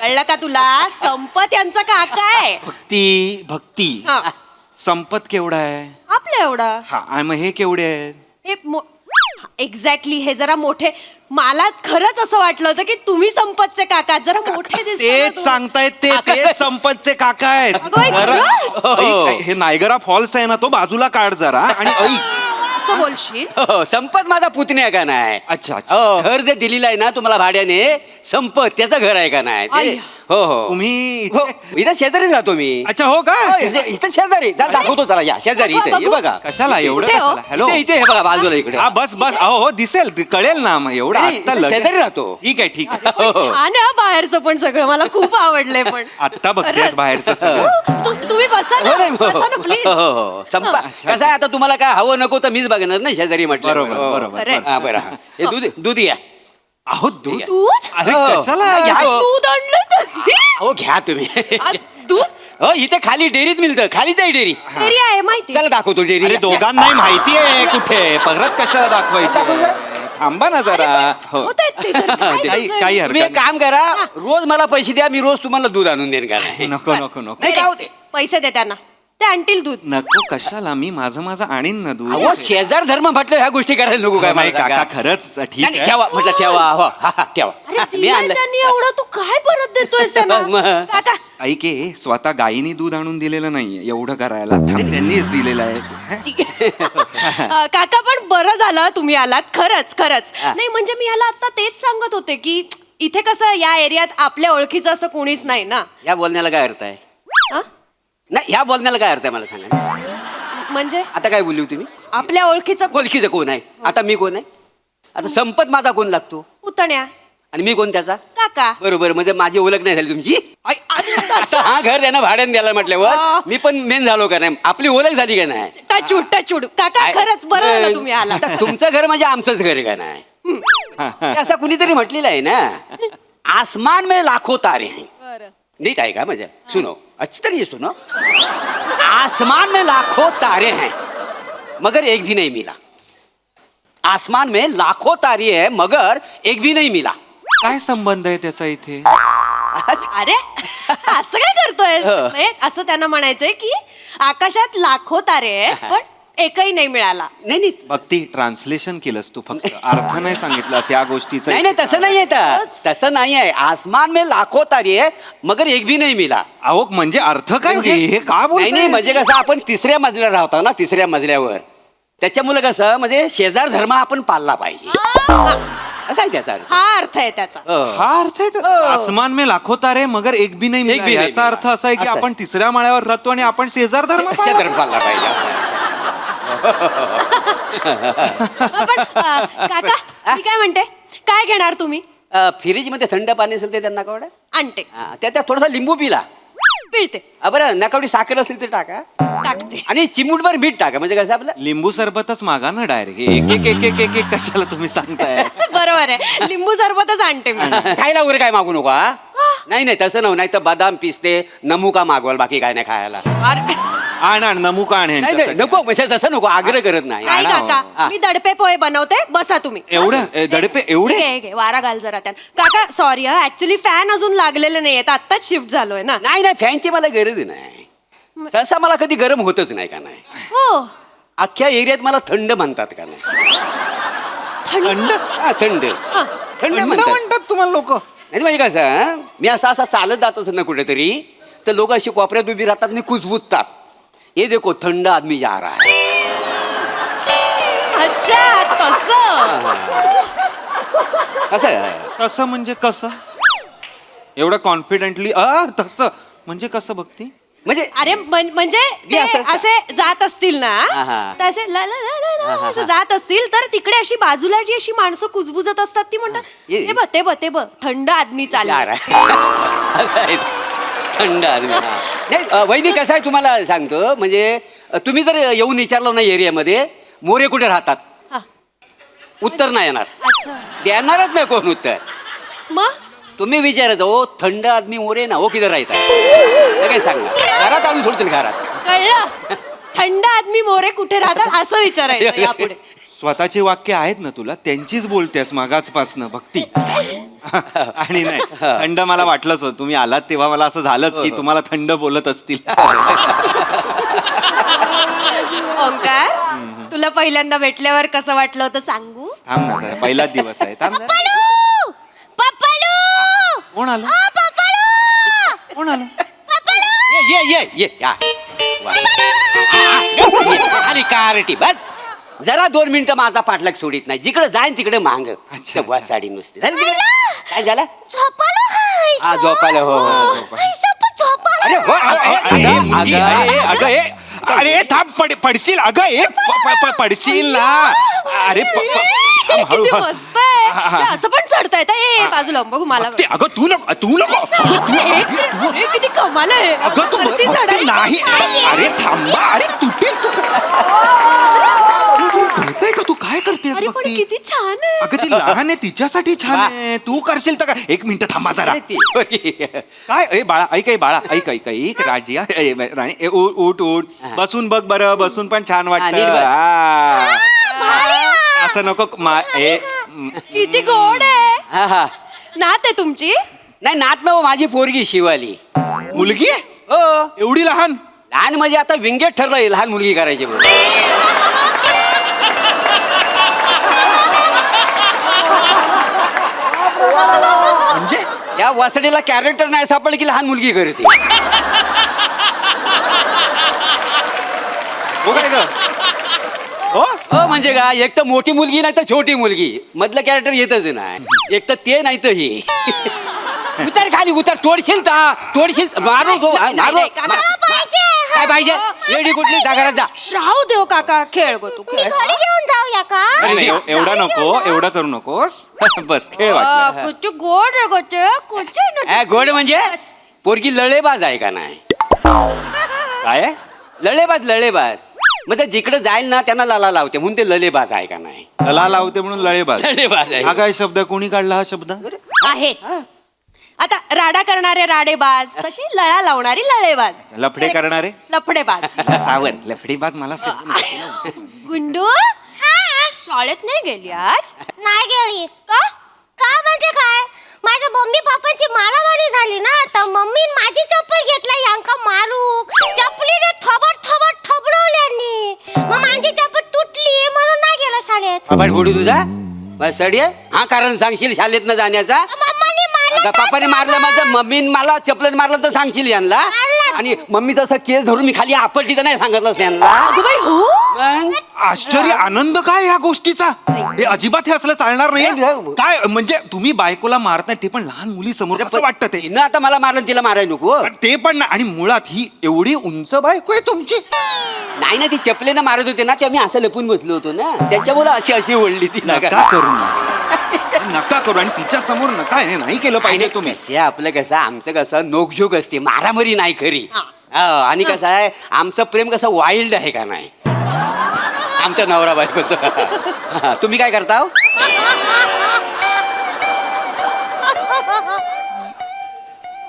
कळलं का तुला? संपत यांचा काका आहे. भक्ती हा. संपत केवढा आहे? आपल्या एवढा. हा, आणि मग हे केवढे आहेत? हे एक्झॅक्टली, हे जरा मोठे. मला खरंच असं वाटलं होतं की तुम्ही संपतचे काका जरा मोठे दिसता ना तेच तुम्ही. सांगतायत तेच संपतचे काका आहेत. अगं बाई, जरा- खरंच? ऐक, हे नायगरा फॉल्स आहे ना, तो बाजूला काढ जरा. आणि ऐक. असं बोलशील? हो, संपत माझा पुतण्या का नाही? अच्छा, अच्छा. हो, घर जे दिलेलं आहे ना तुम्हाला भाड्याने, संपत त्याचं घर आहे का नाही ते? आई. हो हो. तुम्ही हो, इथं शेजारीच राहतो मी. अच्छा हो का? हो, इथं शेजारी. जा, दाखवतो चला, या शेजारी इथे. हे बघा. कशाला एवढं कुठे हो? कशाला? हॅलो. इथे हे बघा बाजूला इकडे. हा बस बस. अहो हो, दिसेल कळेल ना मग. एवढं नाही, आत्ता इथं लगेच. शेजारी राहतो. ठीक आहे ठीक आहे. हो, हो. छान आहे हा बाहेरचं पण सगळं. मला खूप आवडलंय पण. आत्ता बघतेस खरंच. बाहेरचं सगळं. तुम्ही बसा हो, ना, नाही, हो, बसा ना प्लीज. हो, हो, हो. कसं आहे, आता तुम्हाला काय हवं नको तर मीच बघणार ना शेजारी म्हटलं. बरोबर, बरोबर. हा, बरं हा. हे दूध या. अहो दूध. दूध? अरे हो. कशाला? घ्या. आ, दूध आणलं तर? हो, घ्या तुम्ही. आ, दूध हो, इथे खाली डेअरीत मिळतं. खालीच आहे डेअरी. तरी आहे माहिती. चला दाखवतो डेअरी. अरे दोघांनाही माहिती आहे कुठे. परत कशाला दाखवायचे? थांबा ना जरा. हो. होत आहेत ते तर. काय काही तसं? काही तुम्ही हरकत एक काम करा, रोज मला पैसे द्या, मी रोज तुम्हाला दूध आणून देईन का नाही? नाही. नको नको नको नाही, काय होते? पैसे दे त्यांना, ते आणतील दूध. नको कशाला. मी माझं आणीन ना दूध. अहो, शेजार धर्म म्हटलं ह्या गोष्टी करायला नको काय नाही मला काका सांगा? खरंच ठीक नाही, आहे. ठेवा म्हटलं, ठेवा. हो, हा, ठेवा. अरे मी दिलंय आणलं. त्यांनी एवढं, तू काय परत देतोयस त्यांना? मग. काका ऐक हे, स्वतः गायीने दूध आणून दिलेलं नाहीये एवढं करायला. त्यांनीच दिलेलं आहे. काका पण बरं झालं तुम्ही आलात. खरंच नाही म्हणजे मी याला आता तेच सांगत होते की इथे कसं या एरियात आपल्या ओळखीचं असं कोणीच नाही ना. या बोलण्याला काय अर्थ आहे? हा? नाही, ह्या बोलण्याला काय अर्थ आहे मला सांगा. म्हणजे आता काय बोलली तुम्ही? आपल्या ओळखीचं ओळखीचं कोण आहे? आता मी कोण आहे? आता संपत माझा कोण लागतो पुतण्या आणि मी कोण त्याचा? काका. बरोबर, म्हणजे माझी ओळख नाही झाली तुमची. आई, आई, तसं. हा, घर त्यांना भाड्याने द्यायला म्हटल्यावर मी पण मेन झालो का नाही? आपली ओळख झाली का नाही? टचूड काका खरंच बरं झालं तुम्ही आला. आता तुमचं घर म्हणजे आमचंच घर आहे का नाही? हे असं कुणीतरी म्हटलेलं आहे ना, आसमान में लाखो तारे हैं. नीट आहे का म्हणजे? सुनो, अच्छी तरीके सुनो. आसमान में लाखों तारे हैं मगर एक भी नहीं मिला. आसमान में लाखों तारे हैं मगर एक भी नहीं मिला. काय संबंध आहे त्याचा इथे? अरे असं काय करतोय? असं त्यांना म्हणायचंय की आकाशात लाखो तारे आहेत, पण एकही नाही मिळाला. नाही नाही भक्ती ट्रान्सलेशन केलंस तू, फक्त अर्थ नाही सांगितलास या गोष्टीचा. नाही नाही तसं नाही आहे तसं नाही आहे. आसमान में लाखो तारे है मगर एक भी नाही मिला. अहो म्हणजे अर्थ काय हे का नाही बोलताय? नाही म्हणजे कसं आपण तिसऱ्या मजल्यावर राहतो ना, तिसऱ्या मजल्यावर. त्याच्यामुळे कसं म्हणजे शेजार धर्म आपण पाळला पाहिजे असं आहे त्याचा अर्थ. हा अर्थ आहे त्याचा. हा अर्थ आहे आसमान में लाखो तारे मगर एक भी नाही एक भी मिला. नाही याचा मिला. अर्थ असा आहे की असं आहे. आपण तिसऱ्या माळ्यावर राहतो आणि आपण शेजार धर्म शेजार धर्म पाळला पाहिजे. पण काका मी काय म्हणते, काय घेणार तुम्ही? फ्रीज मध्ये थंड पाणी असेल ते त्यांना कवडा आणते, त्याच्यात थोडासा लिंबू पिला. पिळते, बरं नकावडी साखर असेल तर टाका टाकते. आणि चिमूटभर मीठ टाका. म्हणजे कसं आपलं लिंबू सरबतच मागा ना डायरेक्ट. एक एक एक एक एक एक कशाला तुम्ही सांगताय? बरोबर आहे, लिंबू सरबतच आणते मी. खायला वगैरे काय मागू नको हा. नाही नाही तसं नाही तर बदाम पिस्ते नमुका मागवाल, बाकी काय नाही खायला. अरे, आण आण नमुका आण नाही नाही ह्यांच्यासाठी. नको म्हणजे तसं नको, आग्रह करत नाही. नाही काका, मी दडपे पोहे बनवते, बसा तुम्ही. एवढं दडपे एवढे? घे, घे, वारा घाल जरा त्यात. काका सॉरी हा, ऍक्च्युली फॅन अजून लागलेले नाहीयेत, आत्ताच शिफ्ट झालोय ना. नाही नाही फॅनची मला गरज नाही. सहसा मला कधी गरम होतच नाही का नाही. हो, अख्ख्या एरियात मला थंड म्हणतात का नाही. थंड. हा थंड हा. थंड थंड म्हणतात. म्हणतात तुम्हाला लोक? नाही म्हणजे कसं मी असा चालत जात असेल ना कुठेतरी, तर लोक अशी कोपऱ्यात उभी राहतात आणि कुजबुजतात. ये देखो थंड आदमी जा रहा है. अच्छा तसं. असं आहे. तसं म्हणजे कसं? एवढं कॉन्फिडेंटली तसं म्हणजे कसं भक्ती? म्हणजे अरे म्हणजे मी ते असं- असे जात असतील ना, हा. तर असे ला ला ला ला ला असं जात असतील, तर तिकडे अशी बाजूला जी अशी माणसं कुजबुजत असतात ती म्हणतात, ये- ते बघ ते बघ ते बघ थंड आदमी जा चालला. रहा है. असं आहे थंड आदमी. हा. नाही वहिनी कसं आहे तुम्हाला सांगतो, म्हणजे तुम्ही जर येऊन विचारलं ना एरियामध्ये मोरे कुठे राहतात, हा. उत्तर नाही येणार. अच्छा, देणारच नाही कोण उत्तर. मग तुम्ही विचारत हो थंड आदमी मोरे ना हो किधर राहतात काय सांगा. घरात आणून सोडतील घरात. कळलं? थंड आदमी मोरे कुठे राहतात असं विचारायचं यापुढे. स्वतःची वाक्य आहेत ना तुला, त्यांचीच बोलतेस मागाचपासनं भक्ती. आणि नाही थंड मला वाटलंच होतं, तुम्ही आलात तेव्हा मला असं झालंच की तुम्हाला थंड बोलत असतील. ओंकार, तुला पहिल्यांदा भेटल्यावर कसं वाटलं होतं सांगू? थांब ना जरा, पहिलाच दिवस आहे. थांब जरा. कोण आलं? कोण आलं? ये ये ये या. वा. आणि कारटी बस जरा 2 मिनिटं माझा पाठलाग सोडित नाही. जिकडे जाईन तिकडे मांग. अच्छा. वर साडी नुसती झालं तिकडे. काय झालं हा झोपायला. हो अरे हो अरे थांब पडशील अगं पडशील ना. अरे किती मस्त आहे. हे असं पण चढता येतं. ए बाजूला बघू मला. अगं तू नको तू नको. एक मिनिट, अरे, किती कमाल आहे. अगं तू वरती भक्ती चढायचं. नाही. अरे थांबा. अरे तुटेल तू. कळतंय का तू काय करतेस अरे पण भक्ती? किती छान आहे. अगं ती लहान आहे तिच्यासाठी छान आहे. तू करशील तर काय. 1 मिनिट थांबा जरा. काय ए बाळा ऐक बाळा ऐक राजी राणी उठ बसून बघ बरं. बसून पण छान वाटत. असं नको किती गोड आहे. हा हा नात आहे तुमची? नाही नात ना माझी पोरगी शिवाली. मुलगी आहे? हो एवढी लहान? लहान म्हणजे आता विंगेट ठरलंय लहान मुलगी करायची म्हणून. म्हणजे या वसडीला कॅरेक्टर नाही सापडलं की लहान मुलगी करते. हो काय ग? हो म्हणजे का एक तर मोठी मुलगी नाही तर छोटी मुलगी. मधलं कॅरेक्टर येतच नाही. एक तर ते नाही तर हे. उतर खाली उतर. तोडशील मारू दो मारू. काय पाहिजे एडी कुठली जागरात जा. राहू देव काका, खेळ गो तू खेळ. घेऊन जाऊया का? नाही, एवढा नको. एवढं करू नकोस. बस खेळ वाटलं. किती गोड आहे गं ते. ए, गोड म्हणजे पोरगी लळेबाज आहे का नाही. काय आहे? लळेबाज म्हणजे जिकडे जाईल ना त्यांना लाला लावते म्हणून ते लळेबाज आहे का नाही. लला लावते म्हणून लळेबाज. लळेबाज आहे. हा काय शब्द? कोणी काढला हा शब्द? आहे. आता राडा करणारे राडेबाज, तशी लळा लावणारी लळेबाज. लफडे करणारे लफडेबाज. सावर. लफडेबाज मला गुंडू शाळेत नाही गेली आज? नाही गेली. का? का म्हणजे काय? माझ्या मम्मी पप्पाची मारामारी झाली ना तर मम्मी माझी चप्पल घेतला यांका मारूक चपलीने थोबड थोबड थोबडवल्यांनी मग माझी चप्पल तुटली म्हणून नाही गेलो शाळेत. थोबाड फोडू तुझा सडी हा कारण सांगशील शाळेत न जाण्याचा. मम्माने मारलं पप्पाने मारलं माझं मम्मीने मला चपलेन मारलं तर सांगशील यांना. आणि मम्मीचा असं केस धरून मी खाली आपटली तर नाही सांगितलंस यांना. अगं बाई हो मग आश्चर्य आनंद काय ह्या गोष्टीचा हे अजिबात हे असलं चालणार नाही काय म्हणजे तुम्ही बायकोला मारताय ते पण लहान मुली समोर कसं वाटतं ते हिनं आता मला मारलं तिला मारायला नको. पण ते पण नाही. आणि मुळात ही एवढी उंच बायको आहे तुमची. नाही ना ती चपलेनं मारत होते ना ते आम्ही असं लपून बसलो होतो ना त्याच्यामुळे अशी अशी ओढली ती नका करू नका करू आणि तिच्या समोर नका हे नाही केलं पाहिजे तुम्ही. कसे आपलं कसं आमचं कसं नोकझोक असते मारामारी नाही खरी. आणि कसं आहे आमचं प्रेम कसं वाईल्ड आहे का नाही आमच्या नवरा बायकोचं. तुम्ही काय करता हो?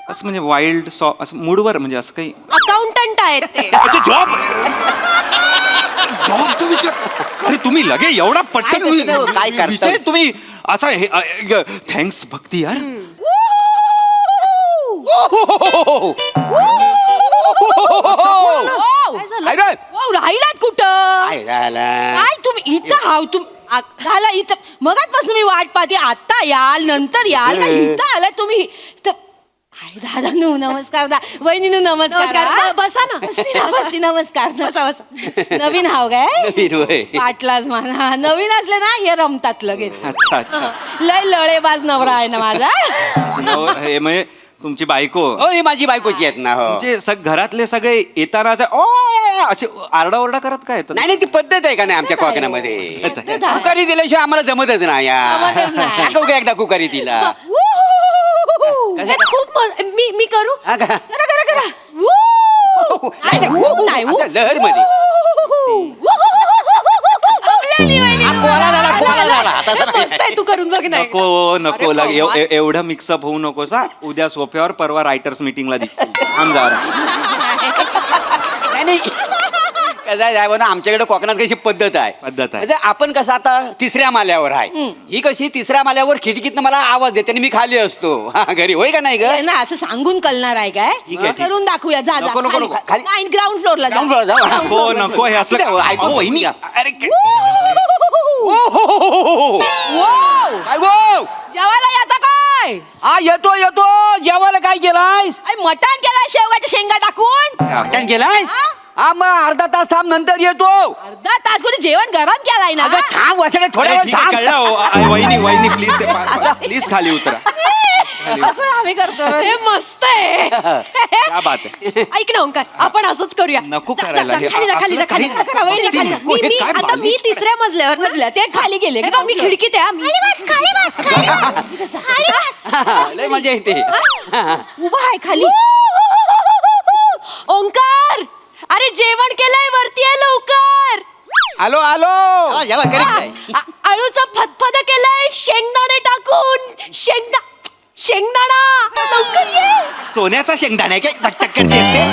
असं म्हणजे वाईल्ड असं मूडवर म्हणजे असं काही अकाउंटंट आहेत ते. अच्छा जॉब जॉबचा विचार अरे तुम्ही लगे एवढा पटकन काय तसं काय करता? विषय तुम्ही असा थँक्स भक्ती यार. काय झालं? काय रे? वाव, राहिलात कुठं काय झालं? काय तुम्ही इथं हाव झाला इथं मगाचपासून मी वाट पाहते आता याल नंतर याल का इथं आलाय तुम्ही हाय दादा नु नमस्कार वहिनी नु नमस्कार नमस्कार. बसा ना. बसी नमस्कार बसा बसा. नवीन हाव काय नवीन होय. वाटलाच मला नवीन असले ना हे रमतात लगेच. अच्छा अच्छा लय लळेबाज नवरा आहे ना माझा. हे म्हणजे तुमची बायको हो ही माझी बायकोची आहेत ना. हो म्हणजे घरातले सगळे येताना असे आरडाओरडा करत काय येतात. नाही नाही ती पद्धत आहे का नाही आमच्या कोकणामध्ये. पद्धत आहे. कुकारी दिल्याशिवाय आम्हाला जमतच नाही जमतच नाही. दाखव का एकदा कुकारी तिला. हे खूप मी करू हा का? करा करा करा नाही, नाही, नाही असं लहर मध्ये. पोळा झाला, पोळा झाला. आता तर मस्त आहे तू करून बघ नाही नको नको अरे लाग बाबा. एवढं मिक्सअप होऊ नकोस हा. उद्या सोफ्यावर परवा रायटर्स मीटिंगला दिसतील थांब जरा. नाही नाही कसं आहे ना आमच्याकडे कोकणात कशी पद्धत आहे म्हणजे आपण कसं आता तिसऱ्या माल्यावर आहे ही कशी तिसऱ्या माल्यावर खिडकीतनं मला आवाज देते आणि मी खाली असतो घरी होय का नाही ग. ना असं सांगून कळणार आहे काय ठीक आहे, ठीक. करून दाखवूया जा जा नको, नको, खाली. नको, खाली. नाही ग्राउंड फ्लोअरला जा. Ground floor ला जाऊ. नको नको हे असलं ऐकू अहो, वहिनी, अरे Wow! काय गो जेवायला येता काय हा येतो येतो जेवायला काय केलायस. मटण केलाय शेवगाच्या शेंगा टाकून मटण केलायस. हा मग अर्धा तास थांब नंतर येतो. अर्धा तास कोणी जेवण गरम केलाय ना अगं थांब वाचडे थोड्या अरे वेळ ठीक आहे, थांब. कळलं हो. वहिनी प्लीज प्लीज खाली उतरा. असं आम्ही करतो हे मस्त आहे क्या बात आहे. ऐक ना ओंकार आपण असंच करूया नको जा, जा, करायला जा, हे. खाली जा खाली जा असलं खाली काही- जा. वहिनी, खाली जा. मी काय आता मी बालिश तिसऱ्या मजल्यावर मजल्या ते खाली गेले हे बघ, मी खिडकीत आहे मी लय मजा येते. उभा आहे खाली ओंकार अरे जेवण केलंय वरती आहे लवकर आलो आलो हा, जेवा करीत नाही. आळूचा फतफद केलाय शेंगदाणे टाकून शेंगदाणा लवकर ये सोन्याचा शेंगदाणा आहे काय टकटक करतेस ते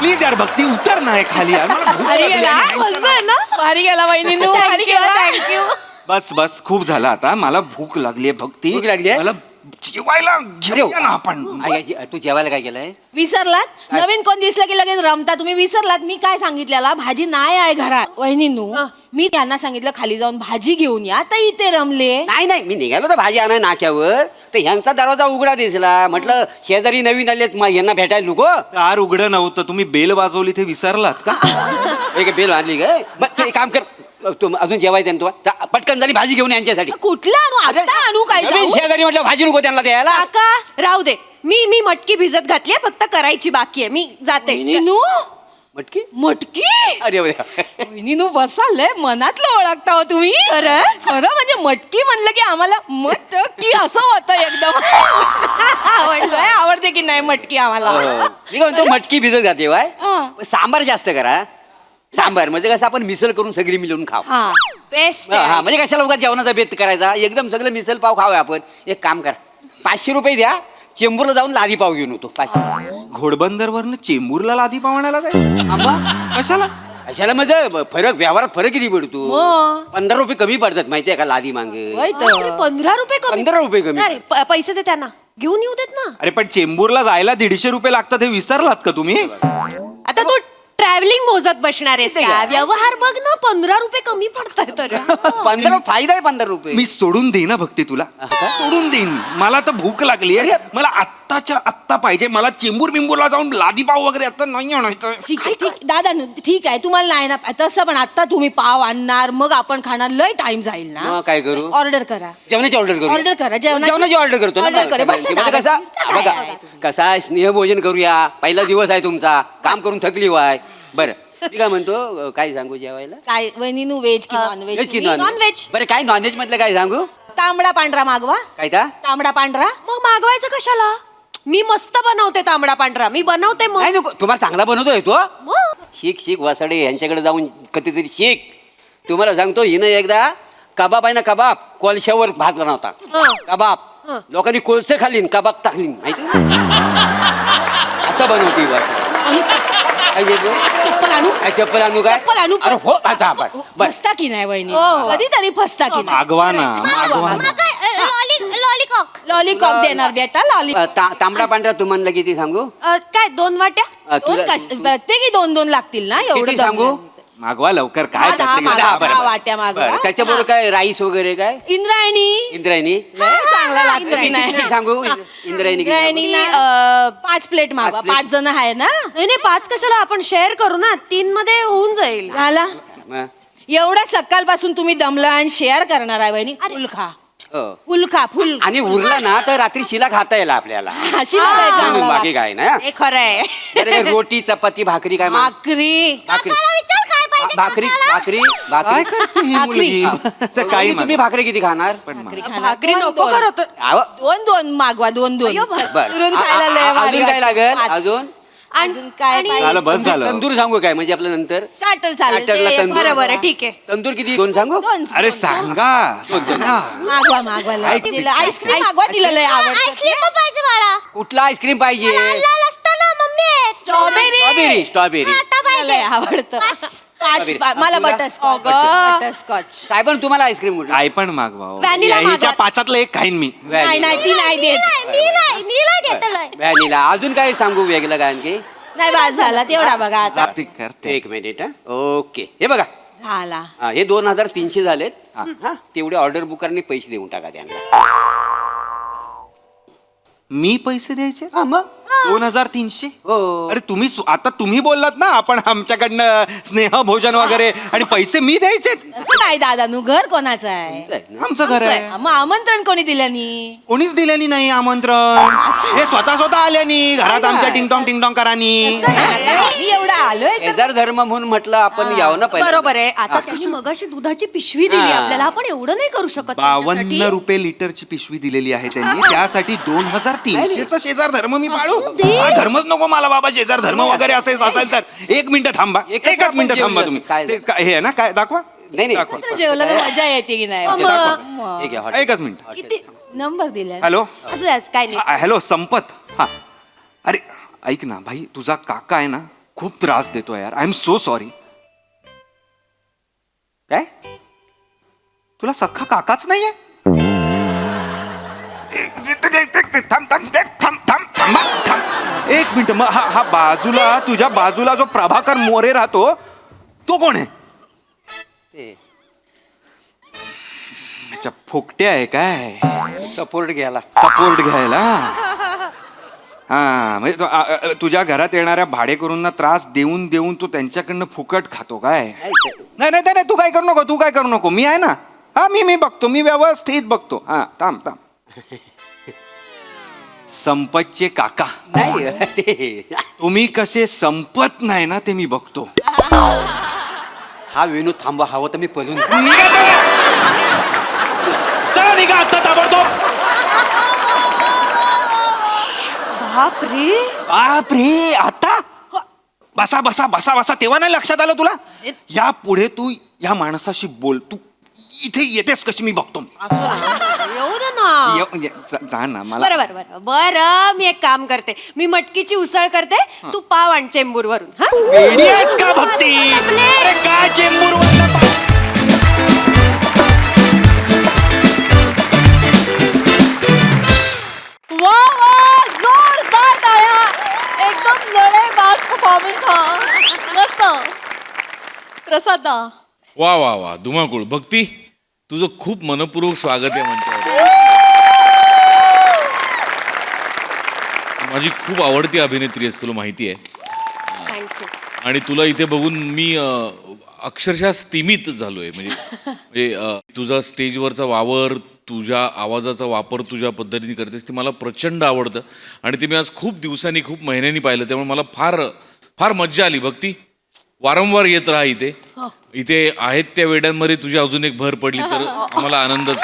प्लीज यार भक्ती उतर ना हे खाली यार मला भूक भारी लागली गेला आहे. मस्त आहे ना भारी गेला वहिनींनो भारी गेला थँक्यू बस बस खूप झालं आता मला भूक लागली आहे भक्ती भूक लागली आहे? मला जेवायला घेऊया ना आपण तू जेवायला काय केलंय. विसरलात नवीन कोण दिसलं की लगेच रमता तुम्ही विसरलात मी काय सांगितलेला भाजी नाही आहे घरात वहिनींनू मी त्यांना सांगितलं खाली जाऊन भाजी घेऊन या तर इथे रमले नाही नाही मी निघालो तर भाजी आणाय नाक्यावर तर ह्यांचा दरवाजा उघडा दिसला म्हटलं शेजारी नवीन आलेत मग यांना भेटायला नको. दार उघडं नव्हतं तुम्ही बेल वाजवली ते विसरलात का. एक बेल आणली काय बरं तू एक काम कर तू अजून जेवायचं आहे ना तुला जा, पटकन झाली भाजी घेऊन यांच्यासाठी. कुठलं आणू आता आणू काय नवीन जाऊ? शेजारी म्हटलं भाजी नको त्यांना द्यायला. काका राहू दे मी मटकी भिजत घातली फक्त करायची बाकी आहे मी जाते वहिनीनू मटकी मटकी अरे वहिनीनू बसालय मनातलं ओळखता हो तुम्ही खरं खरं म्हणजे मटकी म्हणलं की आम्हाला मटकी असं होतं एकदम आवडलंय आवडते की नाही मटकी आम्हाला मी काय म्हणतो मटकी भिजत घाते वाय सांबार जास्त करा. सांबार म्हणजे कसं आपण मिसळ करून सगळी मिळून खाऊ. हा बेस्ट हा म्हणजे कशाला उगाच जेवणाचा बेत करायचा एकदम सगळं मिसळ पाव खाऊया आपण. एक काम करा 500 रुपये द्या चेंबूरला जाऊन लादी पाव घेऊन होतो 500. घोडबंदरवरनं चेंबूरला लादी पावण्याला काय आंबा कशाला कशाला माझं फरक व्यवहारात फरक किती पडतो मग? 15 रुपये कमी पडतात माहितीये का लादी मागे बापरे, 15 रुपये कमी 15 रुपये कमी. अरे, पैसे दे त्यांना घेऊन येऊ देत ना. अरे पण चेंबूरला जायला 150 रुपये लागतात हे विसरलात का तुम्ही आता तू ट्रॅव्हलिंग मोजत बसणार आहेस का? व्यवहार बघ ना, 15 रुपये कमी पडताय तर 15 फायदा आहे 15 रुपये. मी सोडून देईन ना भक्ती तुला सोडून देईन मी. मला तर भूक लागली आहे मला आत्ताच्या आत्ता पाहिजे मला चेंबूर बिंबूरला जाऊन लादी पाव वगैरे आता नाही आणायचं ठीक आहे, ठीक दादा ठीक आहे तुम्हाला नाही ना तसं, पण आता तुम्ही पाव आणणार मग आपण खाणार, लय टाइम जाईल ना. मग काय करू? ऑर्डर करा. जेवणाची ऑर्डर करू ऑर्डर करा, जेवणाची ऑर्डर करतो ना. ऑर्डर करा. बस म्हणजे दादा. कसा बघा कसा स्नेहभोजन करूया पहिला दिवस आहे तुमचा काम करून थकली वाय बरं मी काय म्हणतो काय सांगू जेवायला काय वहिनीनू व्हेज की नॉन व्हेज की व्हेज? Non veg. बरं काय नॉनव्हेज मधलं काय सांगू तांबडा पांढरा मागवा. काय ता तांबडा पांढरा मग मागवायचं कशाला? मी मस्त बनवते तांबडा पांढरा, मी बनवते मग. नाही नको तुम्हाला चांगला बनवतोय तो मग? शिक वासाडे यांच्याकडे जाऊन कधीतरी शिक तुम्हाला सांगतो हिनं एकदा कबाब आहे ना कबाब कोळशावर भात बनवता कबाब लोकांनी कोळसे खालीन कबाब टाकलीन माहिती असं बनवते काय चप्पल आणू? काय चप्पल आणू काय चप्पल आणू? अरे हो आता आपण बस फसता की नाही वहिनी? कधीतरी फसता की नाही? मागवा ना मागवा ना. लॉलीकॉक लॉलीपॉप देणार बेटा, लॉलीपॉप. तांबडा पांढरा तू म्हणलं किती सांगू काय 2 वाट्या? तुला- प्रत्येकी 2-2 लागतील ना एवढं किती सांगू दम. मागवा लवकर काय दहा करते? मागवा, दहा, बरं, दहा बरं. वाट्या मागवा. बरं, त्याच्याबरोबर काय राईस वगैरे काय इंद्रायणी इंद्रायणी लय चांगला लागतं की किती नाही? प्लेट सांगू इंद्रायणी किती इंद्रायणी सांगू? ना 5 प्लेट मागवा. 5 जण आहे ना. नाही 5 कशाला, आपण शेअर करू ना, 3 मध्ये होऊन जाईल. झाला मग, एवढ्या सकाळपासून तुम्ही दमला आणि शेअर करणार आहे वहिनी. फुल खा, हो. फुल खा, फुल. आणि उरला ना तर रात्री शिला खाता येईल आपल्याला अशी नाही चांगलं बाकी काय ना हे खरं आहे. बरं, काय रोटी चपाती भाकरी काय माग- भाकरी भाकरी विचार काय पाहिजे भाकरी भाकरी काय भाकरी करते ही भाकरी. मुलगी तर काही तुम्ही भाकरी किती खाणार भाकरी नको करत. आव. 2-2 मागवा, 2-2. बरं. चुरून खायला लय अजून भारी काय लागेल वाटतं. अजून अजून काय झालं बस झालं तंदूर सांगू काय म्हणजे आपलं नंतर स्टार्टर चालेल स्टार्टरला ते. तंदूर. बरं बरं ठीक आहे. तंदूर किती 2 सांगू 2 अरे सांगा सांगा. मागवा मागवा लय. ऐक, तिला आईस्क्रीम मागवा, तिला लय आवडतं. आईस्क्रीम पाहिजे मला कुठला आईस्क्रीम पाहिजे लाल लाल असतं ना मम्मी स्ट्रॉबेरी स्ट्रॉबेरी स्ट्रॉबेरी आता तिला पाहिजे लय आवडतं. 5 मला तुला? बटरस्कॉच. बटरस्कॉच काय पण तुम्हाला आईस्क्रीम कुठला काय पण मागवा हो. Vanilla याच्या मागवा. 5 एक खाईन मी नाही नाही ती नाही देत. मी नाही देतलंय व्हॅनिला अजून काय सांगू वेगळं काय आणखी नाही बाज झाला तेवढा बघा आता. ती करते एक मिनिट हा ओके हे बघा झाला. हा, हे 2300 झालेत हा तेवढे ऑर्डर बुकरने पैसे देऊन टाका त्यांना मी पैसे द्यायचे हा मग 2300 हो. अरे तुम्ही आता तुम्ही बोललात ना आपण आमच्याकडनं स्नेह भोजन वगैरे आणि पैसे मी द्यायचे असं नाही दादानू, घर कोणाचं आहे? आमचं घर आहे मग आमंत्रण कोणी दिल्यानी? कोणीच दिल्यानी नाही आमंत्रण हे स्वतः आल्यानी घरात आमच्या टिंगटॉंग करानी असं नाही आता. मी एवढा आलोय तर शेजार धर्म म्हणून म्हटलं आपण यावं ना पहिल्यांदा. बरोबर आहे. आता त्यांनी मगाशी दुधाची पिशवी दिली हा. आपल्याला, आपण एवढं नाही करू शकत 52 त्यांच्यासाठी. रुपये लिटरची पिशवी दिलेली आहे त्यांनी त्यासाठी 2300चा शेजार धर्म मी पाळू असू दे. हा धर्मच नको मला बाबा शेजार धर्म वगैरे असेल तर 1 मिनिट थांबा एकच एकच आपण मिनिट थांबा जेवूया. तुम्ही काय ते हे आहे ना काय दाखवा नाही दाखवा. एकत्र जेवलं तर मजा येते की नाही? दाखवा. मग. ठीक आहे हॉटेल. एकच मिनिट किती नंबर दिलाय? हॅलो. असं जायचं, काय नाही. हॅलो संपत हा अरे ऐक ना भाई तुझा काका आहे ना खूप त्रास देतो यार आय एम सो सॉरी काय तुला सख्खा काकाच नाहीये एक मिनिट मग हा बाजूला तुझ्या बाजूला जो प्रभाकर मोरे राहतो तो कोण आहे ते अच्छा फोकटे आहे काय सपोर्ट घ्यायला सपोर्ट घ्यायला हा म्हणजे तुझ्या घरात येणाऱ्या भाडेकरूंना त्रास देऊन देऊन तू त्यांच्याकडनं फुकट खातो काय नाही नाही नाही तू काय करू नको मी आहे ना हा मी बघतो मी व्यवस्थित बघतो हा थांब संपतचे काका नाही ते तुम्ही कसे संपत नाही ना ते मी बघतो हा विनोद थांबा हवं तर मी पळून चला निघा आता ताबडतोब बापरे आता बसा तेव्हा नाही लक्षात आलं तुला या पुढे तू या माणसाशी बोल तू इथे येतेस कशी मी बघतो. येऊ दे ना. म्हणजे जा ना मला. बरं बरं बरं बरं, मी एक काम करते, मी मटकीची उसळ करते, तू पाव आण चेंबूर वरून. वेडी आहेस का भक्ती? अरे काय चेंबूर वा वा, जोरदार टाळ्या. एकदम लढाईबाज परफॉर्मन्स हा. मस्त. प्रसाद ना. वा वा वा धुमाकूळ. भक्ती, तुझं खूप मनपूर्वक स्वागत आहे मंचावर. माझी खूप आवडती अभिनेत्री आहेस, तुला माहिती आहे. थँक्यू. आणि तुला इथे बघून मी अक्षरशः स्तिमित झालोय. म्हणजे तुझा स्टेजवरचा वावर, तुझ्या आवाजाचा वापर तुझ्या पद्धतीने करतेस ते मला प्रचंड आवडतं. आणि ते मी आज खूप दिवसांनी, खूप महिन्यांनी पाहिलं, त्यामुळे मला फार फार मज्जा आली. भक्ती, वारंवार येत राहा इथे. इथे आहेत त्या वेड्यांमध्ये तुझी अजून एक भर पडली तर आम्हाला आनंदच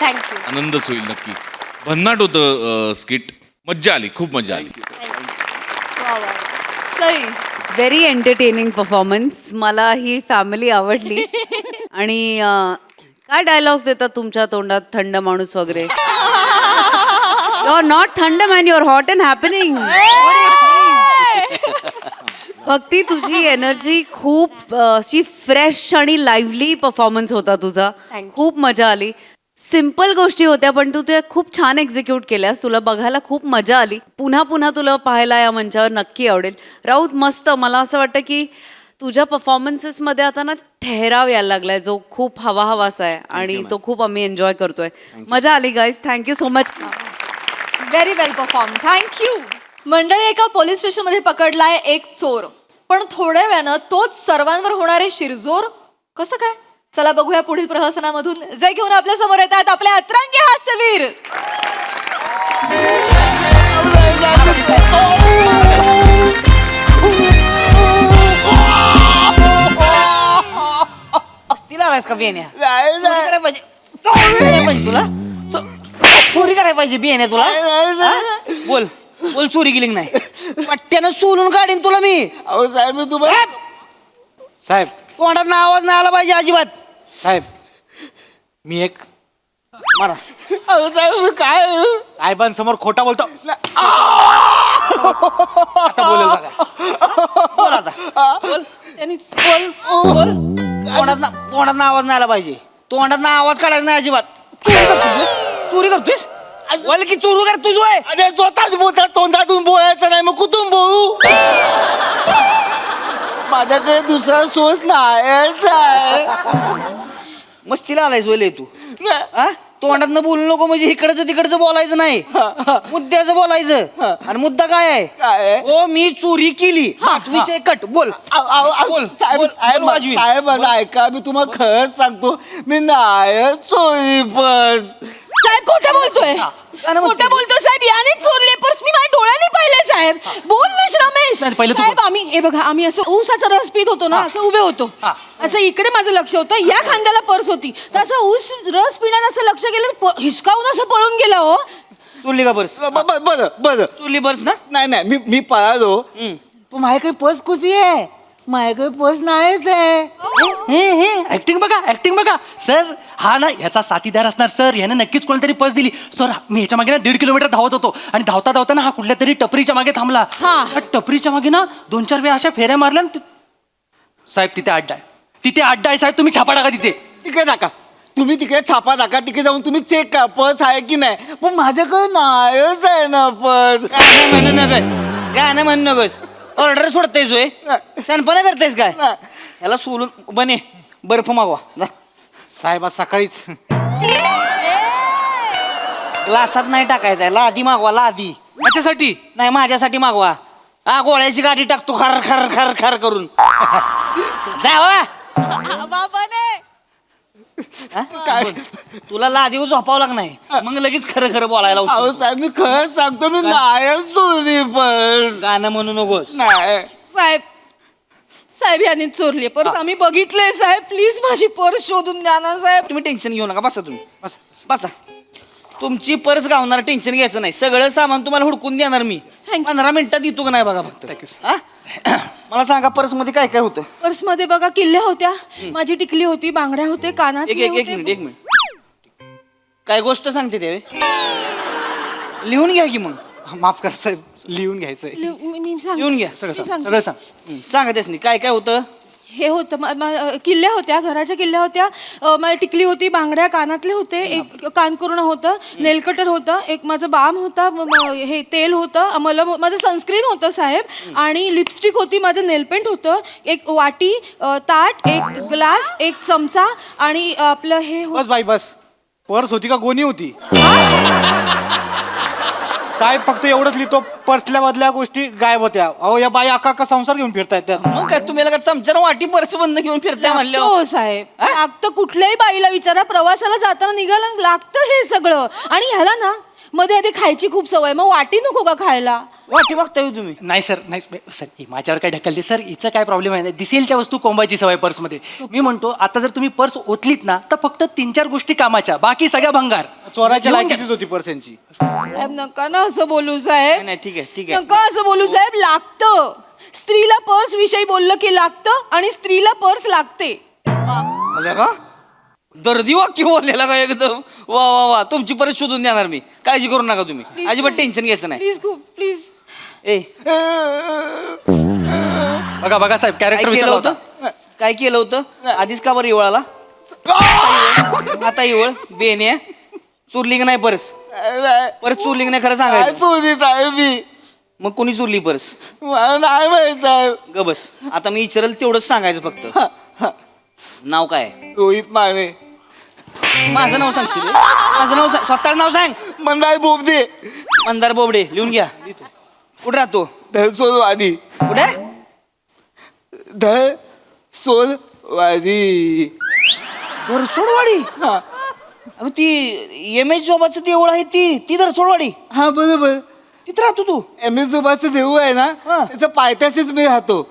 थँक्यू. आनंदच होईल नक्की. भन्नाट होतं स्किट, मज्जा आली, खूप मज्जा आली. सई. Very entertaining performance. मला ही फॅमिली आवडली. आणि काय डायलॉग्स देतात तुमच्या तोंडात, थंड माणूस वगैरे. You are not thand man, you are hot and happening. Bhakti, तुझी एनर्जी खूप अशी फ्रेश आणि लाईव्हली परफॉर्मन्स होता तुझा. खूप मजा आली. सिम्पल गोष्टी होत्या पण तू ते खूप छान एक्झिक्यूट केल्यास. तुला बघायला खूप मजा आली. पुन्हा पुन्हा तुला पाहायला या मंचावर नक्की आवडेल. राऊत, मस्त. मला असं वाटतं की तुझ्या परफॉर्मन्सेसमध्ये आता ना ठहराव यायला लागलाय, जो खूप हवासा आहे आणि तो खूप आम्ही एन्जॉय करतोय. मजा आली guys. Thank you so much. Very well perform. Thank you. मंडळी, एका पोलीस स्टेशनमध्ये पकडलाय एक चोर, पण थोड्या वेळानं तोच सर्वांवर होणारे शिरजोर. कसं काय? चला बघूया पुढील प्रहसनामधून जे घेऊन आपल्या समोर येतात आपले अतरंगी हास्यवीर. तिला आलायस का बियाण्या? चोरी करायला पाहिजे. तुला चोरी करायला पाहिजे बियाण्या तुला. बोल बोल, चोरी केली की नाही? पट्ट्यानं सोलून काढीन तुला मी. अहो साहेब, मी तुम्हाला साहेब, तोंडात आवाज नाही आला पाहिजे अजिबात. साहेब, मी एक मारा. अहो साहेब, मी काय साहेबांसमोर खोटा बोलतो. आता बोलेल बघा. बोल आता. बोल. बोल बोल. तोंडात आवाज नाही आला पाहिजे. तोंडात आवाज काढायचा नाही अजिबात. चोरी करतोयस? बोल की चोरू कर तुझ. अरे स्वतःच बोलतात, तोंडातून बोलायचं नाही, मग कुठून बोलू? माझ्याकडे दुसरा सोर्स नाहीच आहे. मस्तीला आलायस वले तू. तोंडात बोलू नको म्हणजे इकडचं तिकडचं बोलायचं नाही, मुद्द्याचं बोलायचं. आणि मुद्दा काय आहे? ओ मी चोरी केली, विषय कट. बोल. साहेब माझं ऐका, मी तुम्हाला खरंच सांगतो, मी नाही चोरी पर्स. साहेब खोटं बोलतोय. खोटं बोलतोय साहेब. याने चोरले पर्स. मी माझ्या डोळ्याने पाहिले साहेब. बोल ना रमेश. साहेब, आम्ही हे बघा, आम्ही असं ऊसाचा रस पित होतो ना, असं उभे होतो, असं इकडे माझं लक्ष होतं, या खांद्याला पर्स होती, तर असं ऊस रस पिण्यात असं लक्ष गेलं, हिसकावून असं पळून गेलं. हो, चोरली का पर्स? बरं चोरली पर्स ना? नाही, मी पळालो, पण माझ्याकडे पर्स कुठे आहे? माझ्याकडे पर्स नाहीच आहे. ऍक्टिंग बघा सर. हा ना ह्याचा साथीदार असणार सर. ह्याने नक्कीच कोणतरी पर्स दिली सर. मी ह्याच्या मागे ना 1.5 किलोमीटर धावत होतो आणि धावता ना हा कुठल्या तरी टपरीच्या मागे थांबला. त्या टपरीच्या मागे ना 2-4 वेळा अशा फेऱ्या मारल्या. साहेब, तिथे अड्डा आहे साहेब. तुम्ही छापा टाका तिथे. तिकडे टाका, तुम्ही तिकडे छापा टाका. तिकडे जाऊन तुम्ही चेक करा पर्स आहे की नाही. पण माझ्याकडे नाहीच आहे ना पर्स. गाणं म्हण नकोस. ऑर्डर सोडतेस होय? शानपणा करतेस काय? याला सोलून बने बर्फ मागवा जा. साहेब, आज सकाळीच ग्लासात नाही टाकायचा, लादी मागवा. लादी माझ्यासाठी नाही, माझ्यासाठी मागवा. हा, गोळ्याची गाडी टाकतो खर खर खर खर करून. जा बाबाने. काय तुला लादीवर झोपावं लाग नाही, मग लगेच खरं खरं बोलायला अहो उशीर. साहेब, मी खरंच सांगतो, मी नाही चोरी पर्स. गाणं म्हणू नकोस. नाही साहेब याने चोरली पर्स. आम्ही बघितलंय साहेब. प्लीज माझी पर्स शोधून द्या ना साहेब. तुम्ही टेन्शन घेऊ नका. बसा तुम्ही. बसा. तुमची पर्स गावणार, टेन्शन घ्यायचं नाही. सगळं सामान तुम्हाला हुडकून देणार मी. 15 मिनिटात येतो का नाही बघा फक्त. मला सांगा पर्स मध्ये काय काय होतं? पर्स मध्ये बघा किल्ल्या होत्या, माझी टिकली होती, बांगड्या होते, कानात एक मिनिट काय गोष्ट सांगते ते लिहून घ्या की मग. माफ करा साहेब, लिहून घ्यायचंय. लिहून घ्या सगळं सांग. सांगा त्यासनी काय काय होतं. हे होतं किल्ल्या होत्या, घराच्या किल्ल्या होत्या, माझी टिकली होती, बांगड्या कानातले होते, एक कानकुरणं होतं, नेलकटर होतं, एक माझं बाम होता, हे तेल होतं, माझं सनस्क्रीन होतं साहेब, आणि लिपस्टिक होती, माझं नेलपेंट होतं, एक वाटी, ताट, एक ग्लास, एक चमचा, आणि आपलं हे बस बाई बस. पर्स होती का गोणी होती? साहेब फक्त एवढंच लिहितो, पर्सल्या बदल्या गोष्टी गायब होत्या. अहो या बाई अक्का संसार घेऊन फिरतायत त्या. मग काय तुम्ही चमच्यानं वाटी पर्स बंद घेऊन फिरताय म्हणलं. हो साहेब, लागतं. कुठल्याही बाईला विचारा, प्रवासाला जाताना निघाला लागतं हे सगळं. आणि ह्याला ना मध्ये आधी खायची खूप सवय, मग वाटी नको का खायला? वाटी मागताय तुम्ही? नाही सर, नाही सर, माझ्यावर काय ढकलते सर, हिचं काय प्रॉब्लेम आहे, दिसेल त्या वस्तू कोंबायची सवय पर्समध्ये. मी म्हणतो आता जर तुम्ही पर्स ओतलीत ना तर फक्त 3-4 गोष्टी कामाच्या, बाकी सगळ्या भंगार. चोराच्या लायकीचीच होती पर्सेंची. साहेब नका ना असं बोलू साहेब. नाही ठीक आहे नका असं बोलू साहेब. लागतं. स्त्रीला पर्स विषयी बोललं की लागतं, आणि स्त्रीला पर्स लागते. आलं का दर्दी वाक्य बोललेला का एकदम. वा वा वा, तुमची परत शोधून देणार मी, काळजी करू नका तुम्ही, अजिबात टेन्शन घ्यायचं नाही. प्लीज खूप प्लीज. ए बघा साहेब, काय कॅरेक्टर केलं विचारलं होतं. होतं? काय केलं होतं आधीच? का बरं इवळाला? आता इवळ बेने चुरली का नाही पर्स? परत चुरली का नाही खरं सांगायचं? चोरी साहेब मी. मग कोणी चुरली पर्स? मला नाही माहित साहेब. ग बस, आता मी विचारल तेवढंच सांगायचं फक्त. नाव काय? रोहित माने. माझं नाव सांगशील? माझं नाव सांग, स्वतःच नाव सांग. मंदार बोबदे. मंदार बोबडे. लिहून घ्या. कुठे राहतो? धरसोलवाडी. कुठे? धरसोलवाडी. धरसोडवाडी? हा अबे ती एम एच जोबाचं देऊळ आहे, ती धरसोडवाडी. हा बरोबर. तिथं राहतो तू? एम एस जोबाचं देऊळ आहे ना, त्याचं पायथ्याशीच मी राहतो.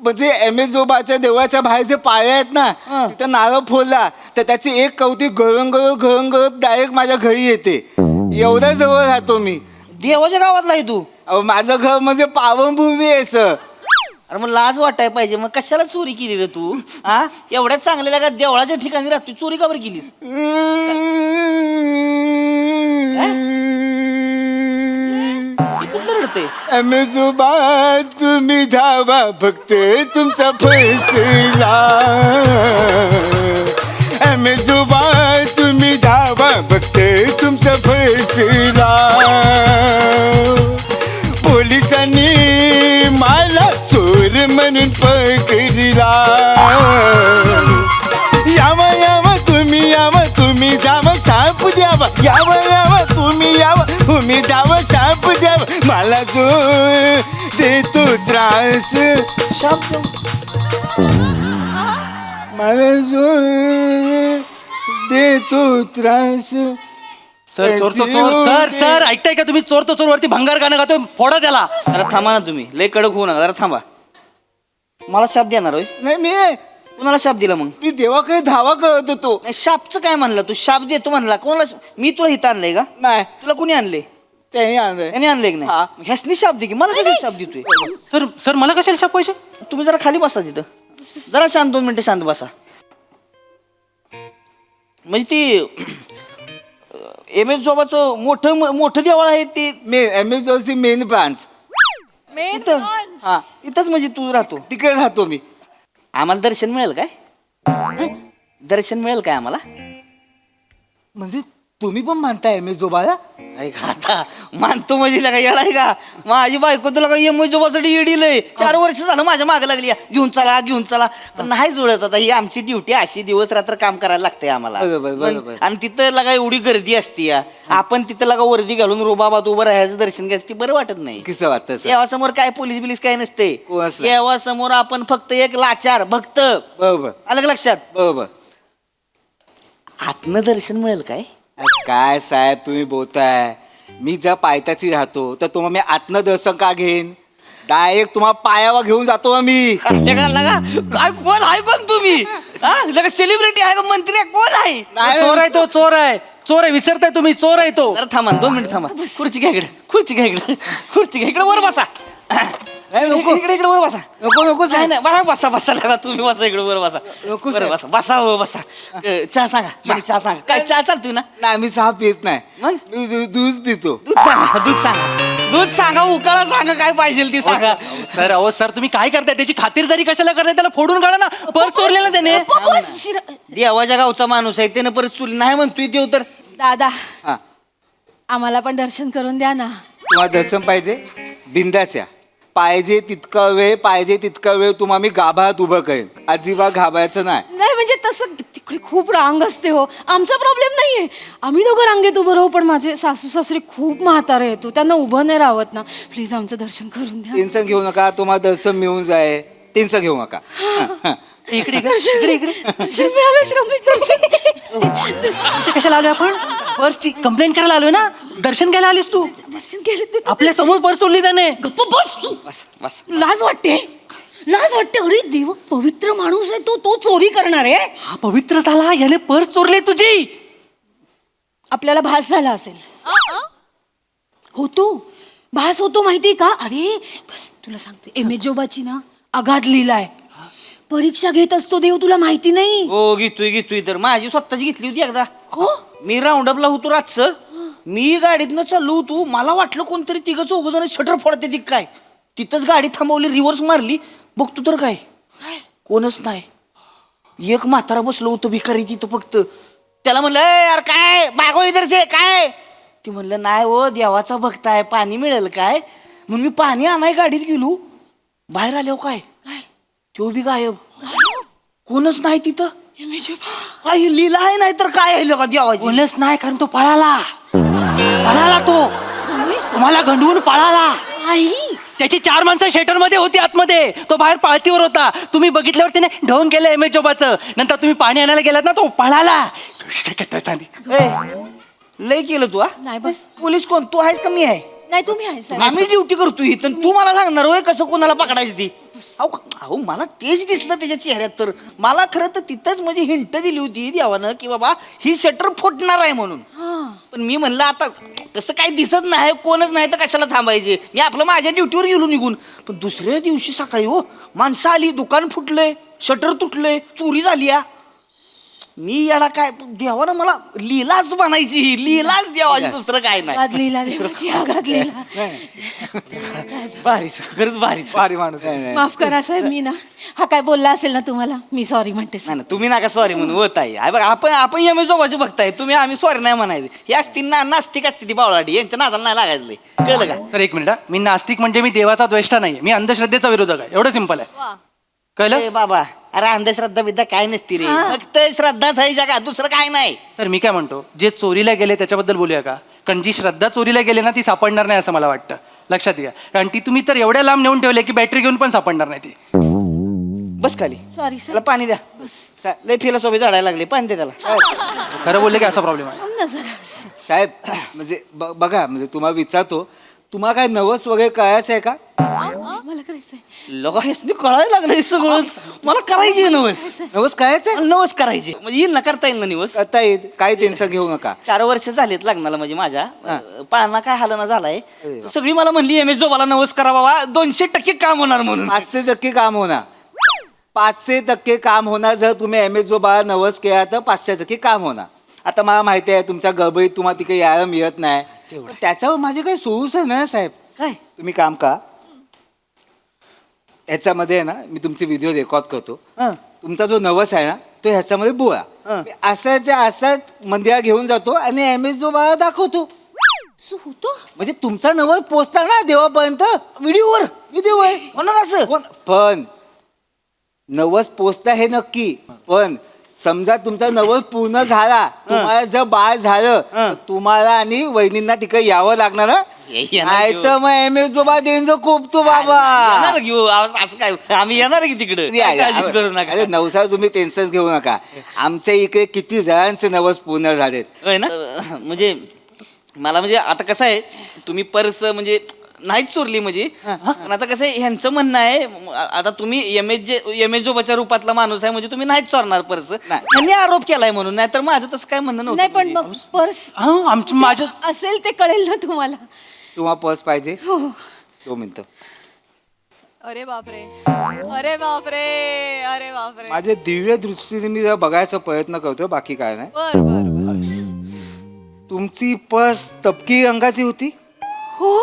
म्हणजे एम एस जोबाच्या देवळाच्या बाहेर जे पाळे आहेत ना, तिथं नारळ फोडला तर त्याची एक कवटी गळंगळत डायरेक्ट माझ्या घरी येते. एवढ्या जवळ राहतो मी. देवाच्या गावातला आहे तू? अहो माझं घर म्हणजे पावनभूमी आहे सर. अरे मग लाज वाटाय पाहिजे, मग कशाला चोरी केली रे तू? हा एवढ्या चांगल्या का देवळाच्या ठिकाणी राहतो, चोरी का बरं केलीस? कुठलं रडते? एम एस जोबा तुम्ही धावा फक्त तुमचा फैसला. एम एस जोबा तुम्ही धावा फक्त तुमचा फैसला. पोलिसांनी मला चोर म्हणून पकडला. यावा तुम्ही जावा साप द्यावा. यावा तुम्ही द्यावा साप द्यावा. मला जो देतो त्रास, मला जो देतो त्रास. सर सर ऐकताय का तुम्ही? चोर तो चोर वरती भंगार गाणं गातोय, फोडा त्याला. जरा थांबा ना तुम्ही, लय कडक होऊ नका, जरा थांबा. मला शाप देणार होय? नाही मी कुणाला शाप दिला मग? मी देवाकडे धावा करत होतो. नाही शापचं काय म्हणलं तू? शाप देतो म्हणला कोणाला? मी तुला इथं आणलंय का? नाही तुला कोणी आणले? त्याने आणलंय. त्याने आणलंय की नाही? ह्यासनी शाप दे की, मला कशाला शाप देतोय? सर मला कशाला शाप पाहिजे? तुम्ही जरा खाली बसा तिथं, जरा शांत 2 मिनिटं शांत बसा. म्हणजे ती एम एस जोबाचं मोठं देवळ आहे ते मेन एम एस जोबाची मेन ब्रांच. हा तिथंच म्हणजे तू राहतो? तिकडे राहतो मी. आम्हाला दर्शन मिळेल काय? दर्शन मिळेल काय आम्हाला? म्हणजे तुम्ही पण मानताय एम एस जोबाला? ऐका आता, मानतो म्हणजे का येणार का? माझी बायको तुला का एम एस जोबासाठी येडीलंय. 4 वर्ष झालं माझ्या मागे लागली, घेऊन चला. पण नाही जुळत. आता ही आमची ड्युटी अशी, दिवस रात्र काम करायला लागतंय आम्हाला. बरोबर. आणि तिथं लगा एवढी गर्दी असती, आपण तिथं लगा वर्दी घालून रोबाबात उभं राहायचं, दर्शन घ्यायचं, ती बरं वाटत नाही. कसं वाटतं? देवासमोर काय पोलीस बिलीस काय नसते. देवासमोर आपण फक्त एक लाचार भक्त. बरोबर. अलग लक्षात? बरोबर. आतनं दर्शन मिळेल काय? काय साहेब तुम्ही बोलताय? मी जर पायथ्याशी राहतो तर तुम्हाला मी आत्म दर्शन का घेईन? डायरेक्ट तुम्हाला पायावर घेऊन जातो मी. काय कोण आहे कोण तुम्ही? सेलिब्रिटी आहे का? मंत्री आहे? कोण आहे? चोर आहे तो, चोर आहे. विसरताय तुम्ही, चोर आहे तो. थांबा 2 मिनिट थांबा. खुर्ची घ्या इकडे वर बसा. नाही, नको. इकडे इकडे वर बसा. नको नको नाही नाही बघा बसा बसा लागा तुम्ही बसा इकडे वर बसा. नको बरं साहेब. बसा बसा हो बसा. चहा सांगा चहा सांगा. काय चहा चालतोय ना? नाही मी चहा पित नाही मग? मी दूध पितो. दूध सांगा दूध सांगा दूध सांगा उकाळा सांगा काय पाहिजे ती सांगा. सर अहो सर तुम्ही काय करताय त्याची खातिरदारी कशाला करताय त्याला फोडून काढा ना पर्स चोरलेला त्याने देवाच्या गावचा माणूस आहे त्यानं परत चुली नाही म्हणतोय देव तर. दादा हा आम्हाला पण दर्शन करून द्या ना. तुम्हाला दर्शन पाहिजे बिंदाच्या पाहिजे तितका वेळ तुम्हाला मी गाभात उभं करेन. अजिबात घाबरायचं नाही. नाही म्हणजे तसं तिकडे खूप रांग असते हो. आमचा प्रॉब्लेम नाहीये. आम्ही दोघं रांगेत उभं राहू पण माझे सासू सासरे खूप म्हातारे येतो त्यांना उभं नाही राहत ना. प्लीज आमचं दर्शन करून द्या. टेन्शन घेऊ नका तुम्हाला दर्शन मिळून जाय. टेन्शन घेऊ नका. इकडे दर्शन दर्शन मिळालं श्रमिक दर्शन. इथे कशाला आलोय आपण पर्सची कंप्लेंट करायला आलोय ना दर्शन घ्यायला आलीस तू दर्शन केलं आपल्या समोर पर्स चोरली त्याने. गप्प बस तू. बस लाज वाटते अरे देव पवित्र माणूस आहे तो चोरी करणार आहे. हा पवित्र झाला याने पर्स चोरली तुझी. आपल्याला भास झाला असेल. भास होतो माहितीये का. अरे बस तुला सांगते एम एस जोबाची ना अगाध लीला आहे. परीक्षा घेत असतो देव तुला माहिती नाही. हो घेतोय तर माझी स्वतःची घेतली होती एकदा. हो मी राऊंडअपला होतो रातचं. मी गाडीतनं चाललो होतो मला वाटलं कोणतरी तिघं चौघ जण शटर फोडते ती काय. तिथंच गाडी थांबवली रिव्हर्स मारली बघतो तर काय कोणच नाही. एक म्हातारा बसलो होतो भिकारी तिथं फक्त. त्याला म्हणलं "ए, यार काय बागो इधर से काय. ती म्हणलं नाही हो देवाचा भक्त आहे पाणी मिळेल काय. म्हणून मी पाणी आणाय गाडीत गेलो. बाहेर आल्यावर काय तो बी गायब. कोणच नाही तिथं. काही लिहिलं आहे नाही तर काय आहे का देवाची. कोणच नाही कारण तो पळाला तो तुम्हाला गंडवून पळाला. त्याची 4 माणसं शेटर मध्ये होती आतमध्ये तो बाहेर पाळतीवर होता. तुम्ही बघितल्यावर त्याने ढोंग केलं एम एस जोबाचं. नंतर तुम्ही पाणी आणायला गेलात ना तो पळाला. ए, लय केलं तू हा. नाही बस पोलीस कोण तू आहेस का मी आहे. नाही तुम्ही आहे सर. आम्ही ड्युटी करतो इथं तू मला सांगणार होय कसं कोणाला पकडायची ती. अहो मला तेच दिसलं त्याच्या चेहऱ्यात. तर मला खरं तर तिथंच म्हणजे हिंट दिली होती देवानं की बाबा ही शटर फुटणार आहे म्हणून. पण मी म्हणलं आता तसं काही दिसत नाही कोणच नाही तर कशाला थांबायचे. मी आपलं माझ्या ड्युटीवर गेलो निघून. पण दुसऱ्या दिवशी सकाळी हो माणसं आली दुकान फुटलंय शटर तुटलंय चोरी झाली. मी याला काय देवानं मला लीलाच बनायची. लीलाच देवाची दुसरं काय नाही. भारी खरंच भारी माणूस. माफ करा साहेब मी ना हा काय बोलला असेल ना तुम्हाला मी सॉरी म्हणते. नाही ना तुम्ही नका सॉरी म्हणून होत आहे. बघा आपण एम एस जोबाचे बघताय तुम्ही आम्ही सॉरी नाही म्हणायचं. हे असती नास्तिक असते ती बावळाटी यांच्या नादाला नाही लागायचं. कळलं का. सर 1 मिनिट मी नास्तिक म्हणजे मी देवाचा द्वेष्टा नाही मी अंधश्रद्धेचा विरोधक आहे एवढं सिंपल आहे. कळलं बाबा अरे अंधश्रद्धा बिद्धा काय नसती रे. फक्त श्रद्धाच आहे जगा दुसरं काय नाही. सर मी काय म्हणतो जे चोरीला गेले त्याच्याबद्दल बोलूया का. कारण जी श्रद्धा चोरीला गेले ना ती सापडणार नाही असं मला वाटतं. लक्षात घ्या कारण ती तुम्ही तर एवढ्या लांब नेऊन ठेवले की बॅटरी घेऊन पण सापडणार नाही ती. बस खाली सॉरी त्याला पाणी द्या. लय फिलॉसॉफी झाडायला लागली पाणी दे त्याला. खरं बोलले की असा प्रॉब्लेम आहे. साहेब म्हणजे बघा म्हणजे तुम्हाला विचारतो तुम्हाला काय नवस वगैरे करायचं आहे का. मला करायचंय लोक हेच कळायला लागलं सगळं. मला करायची नवस करायचंय. नवस करायचे म्हणजे येईल ना करता येईल ना निवस. करता येईल काही टेन्शन घेऊ नका. 4 वर्ष झालेत लग्नाला म्हणजे माझ्या पाळणा काय हालना झालाय. तर सगळी मला म्हणली एम एस जोबाला नवस करा बाबा 200% काम होणार म्हणून. 500% काम होणार. 500% काम होणार. जर तुम्ही एम एस जोबाला नवस केला तर 500% काम होणार. आता मला माहिती आहे तुमच्या गडबडीत तुम्हाला तिकडे यायला मिळत नाही. त्याच्यावर माझे काही सोल्युशन आहे साहेब. काय तुम्ही काम का ह्याच्यामध्ये आहे ना मी तुमचे व्हिडिओ रेकॉर्ड करतो. तुमचा जो नवस आहे ना तो ह्याच्यामध्ये बोळा असाच मंदिरात घेऊन जातो आणि एम एस जोबाला दाखवतो. म्हणजे तुमचा नवस पोचता ना देवापर्यंत. व्हिडिओ होणार असं. पण नवस पोचता हे नक्की. पण समजा तुमचा नवस पूर्ण झाला तुम्हाला जर बाळ झालं तुम्हाला आणि वहिनींना तिकडे यावं लागणार. नाही तर मग एम एस जोबा देणं खूप तू बाबा. येणार घेऊ असं काय आम्ही येणार की तिकडे. करू नका. अरे नवसाला तुम्ही टेन्शन घेऊ नका. आमच्या इकडे किती जणांचे नवस पूर्ण झालेत. होय ना. म्हणजे मला म्हणजे आता कसं आहे तुम्ही पर्स म्हणजे नाहीच चोरली म्हणजे. पण आता कसं आहे ह्यांचं म्हणणं आहे आता तुम्ही एम एस जोबाच्या रूपातला माणूस आहे म्हणजे तुम्ही नाहीच चोरणार पर्स. त्यांनी आरोप केलाय म्हणून. नाही तर माझं तसं काय म्हणणं नव्हतं. नाही पण मग पर्स माझं असेल ते कळेल ना तुम्हाला. तुम्हाला पर्स पाहिजे. 2 मिनिटं. अरे बापरे अरे बापरे अरे बापरे माझे दिव्य दृष्टीने मी जरा बघायचा प्रयत्न करतोय, बाकी काय नाही. बर बर बर. तुमची पर्स तपकी रंगाची होती, हो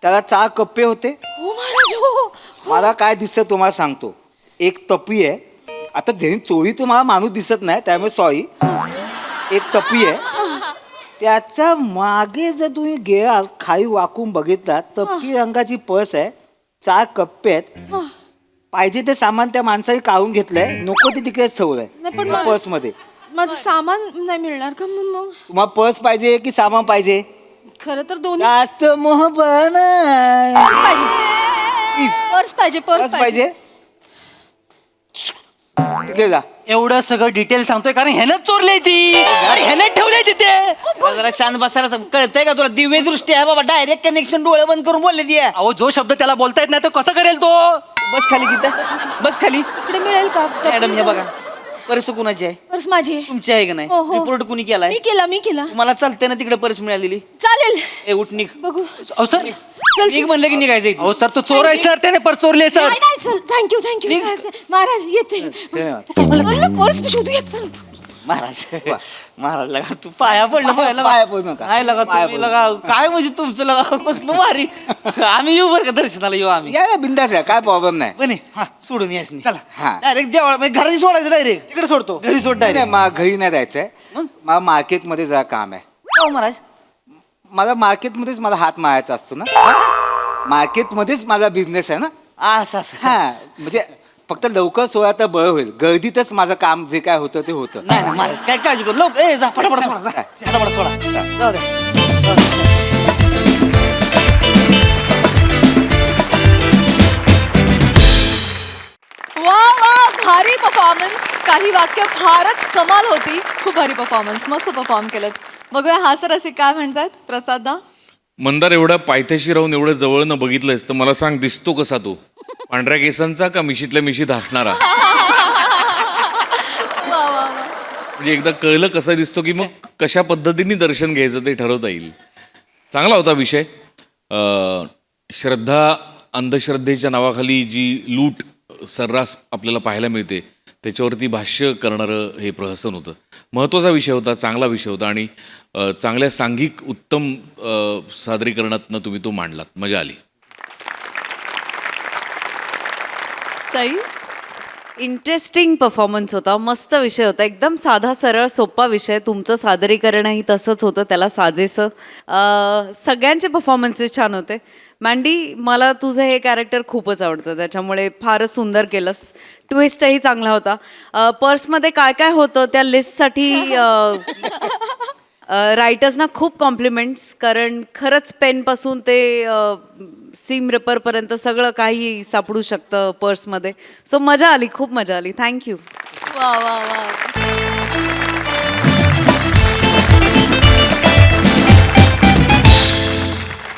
त्याला 4 कप्पे होते. हो महाराज हो मला काय दिसतं तुम्हाला सांगतो. एक टपी आहे, आता ज्यांनी चोरी तुम्हाला माणूस दिसत नाही त्यामुळे सॉरी. एक टपी आहे, त्याच्या मागे जर तुम्ही गेला खाली वाकून बघितला, तपकी रंगाची पर्स आहे, 4 कप्पे आहेत. पाहिजे ते सामान त्या माणसाने काढून घेतलंय, नको ते तिकडेच ठेवलंय नाही, पण पर्स मध्ये. माझं सामान नाही मिळणार का मग? तुम्हाला पर्स पाहिजे की सामान पाहिजे? खरं तर दोन्ही. जास्त मोहब्बत नाही. पर्स पाहिजे Please. पर्स पाहिजे पर्स पर्स पाहिजे. पाहिजे? तिकडे जा. एवढं सगळं डिटेल सांगतोय कारण ह्यानं चोरले ती अरे ह्यानं ठेवले तिथे. जरा शांत बसायला कळतंय का तुला? दिव्य दृष्टी आहे बाबा, डायरेक्ट कनेक्शन डोळे बंद करून बोलले ती. अहो जो शब्द त्याला बोलता येत नाही तो कसं करेल तो? बस खाली तिथं, बस खाली. इकडे मिळेल का? मॅडम हे बघा, पर्स कुणाची आहे? पर्स माझी आहे. तुमची आहे का नाही? हो, हो. रिपोर्ट कुणी केलाय? मी केला मला चालतंय ना तिकडे पर्स मिळालेली? चालेल ए उठ निघ. बघू. अहो सर निघ म्हणलं की निघायचं अहो सर तो चोर आहे सर, त्याने पर्स चोरले सर. नाही नाही चल थँक्यू महाराज येते. मला पर्स शोधू येत चल. महाराज महाराज लगा तू पाया पडलं पाया पडू नका. काय लगा तुम्ही लगा काय म्हणजे तुमचं लगा कसलं भारी. आम्ही येऊ बरं का दर्शनाला येऊ आम्ही. या बिंदास या, काय प्रॉब्लेम नाही. बने हा सोडून यास नाही. चला. हा. डायरेक्ट देवळा घरी सोडायचं डायरेक्ट. तिकडे सोडतो. घरी सोड नाही डायरेक्ट. मला घरी नाही जायचंय, मला मार्केटमध्ये जरा काम आहे. हो महाराज. मला मार्केटमध्येच मला हात मारायचा असतो ना, मार्केटमध्येच माझा बिझनेस आहे ना. असं असं. हा म्हणजे फक्त लवकर सोळा तर बरं होईल, गर्दीतच माझं काम जे काय होतं ते होतं. नाही नाही महाराज काय काळजी करू. लोक ए जा फटाफट सोडा जा. फटाफट सोडा जाऊ द्या. वा वा भारी परफॉर्मन्स. काही वाक्य फारच कमाल होती. खूप भारी परफॉर्मन्स, मस्त परफॉर्म केलं. बघूया हास्यरसिक काय म्हणतात. प्रसादा मंदार एवढ्या पायथ्याशी राहून एवढं जवळनं बघितलंयस तर मला सांग, दिसतो कसा तो? पांढऱ्या केसांचा का मिशीतल्या मिशीत हसणारा? म्हणजे एकदा कळलं कसा दिसतो की मग कशा पद्धतीने दर्शन घ्यायचं ते ठरवता येईल. चांगला होता विषय. श्रद्धा अंधश्रद्धेच्या नावाखाली जी लूट सर्रास आपल्याला पाहायला मिळते त्याच्यावरती भाष्य करणारं हे प्रहसन होतं. महत्त्वाचा विषय होता, चांगला विषय होता आणि चांगल्या सांघिक उत्तम सादरीकरणातनं तुम्ही तो मांडलात. मजा आली. सई इंटरेस्टिंग परफॉर्मन्स होता, मस्त विषय होता, एकदम साधा सरळ सोपा विषय. तुमचं सादरीकरणही तसंच होतं, त्याला साजेसं. सगळ्यांचे परफॉर्मन्सेस छान होते. मँडी मला तुझं हे कॅरेक्टर खूपच आवडतं, त्याच्यामुळे फारच सुंदर केलंस. ट्विस्टही चांगला होता. पर्समध्ये काय काय होतं त्या लिस्टसाठी रायटर्सना खूप कॉम्प्लिमेंट्स, कारण खरंच पेनपासून ते सीम रेपरपर्यंत सगळं काही सापडू शकतं पर्समध्ये. सो मजा आली, खूप मजा आली. थँक्यू. वा वा वा.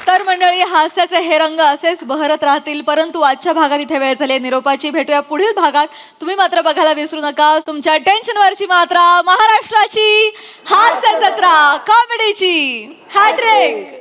तर मंडळी हास्याचे हे रंग असेच बहरत राहतील, परंतु आजच्या भागात इथे वेळ झाली निरोपाची. भेटूया पुढील भागात. तुम्ही मात्र बघायला विसरू नका तुमच्या टेन्शनवरची मात्रा, महाराष्ट्राची हास्य जत्रा, कॉमेडीची हॅट्रिक.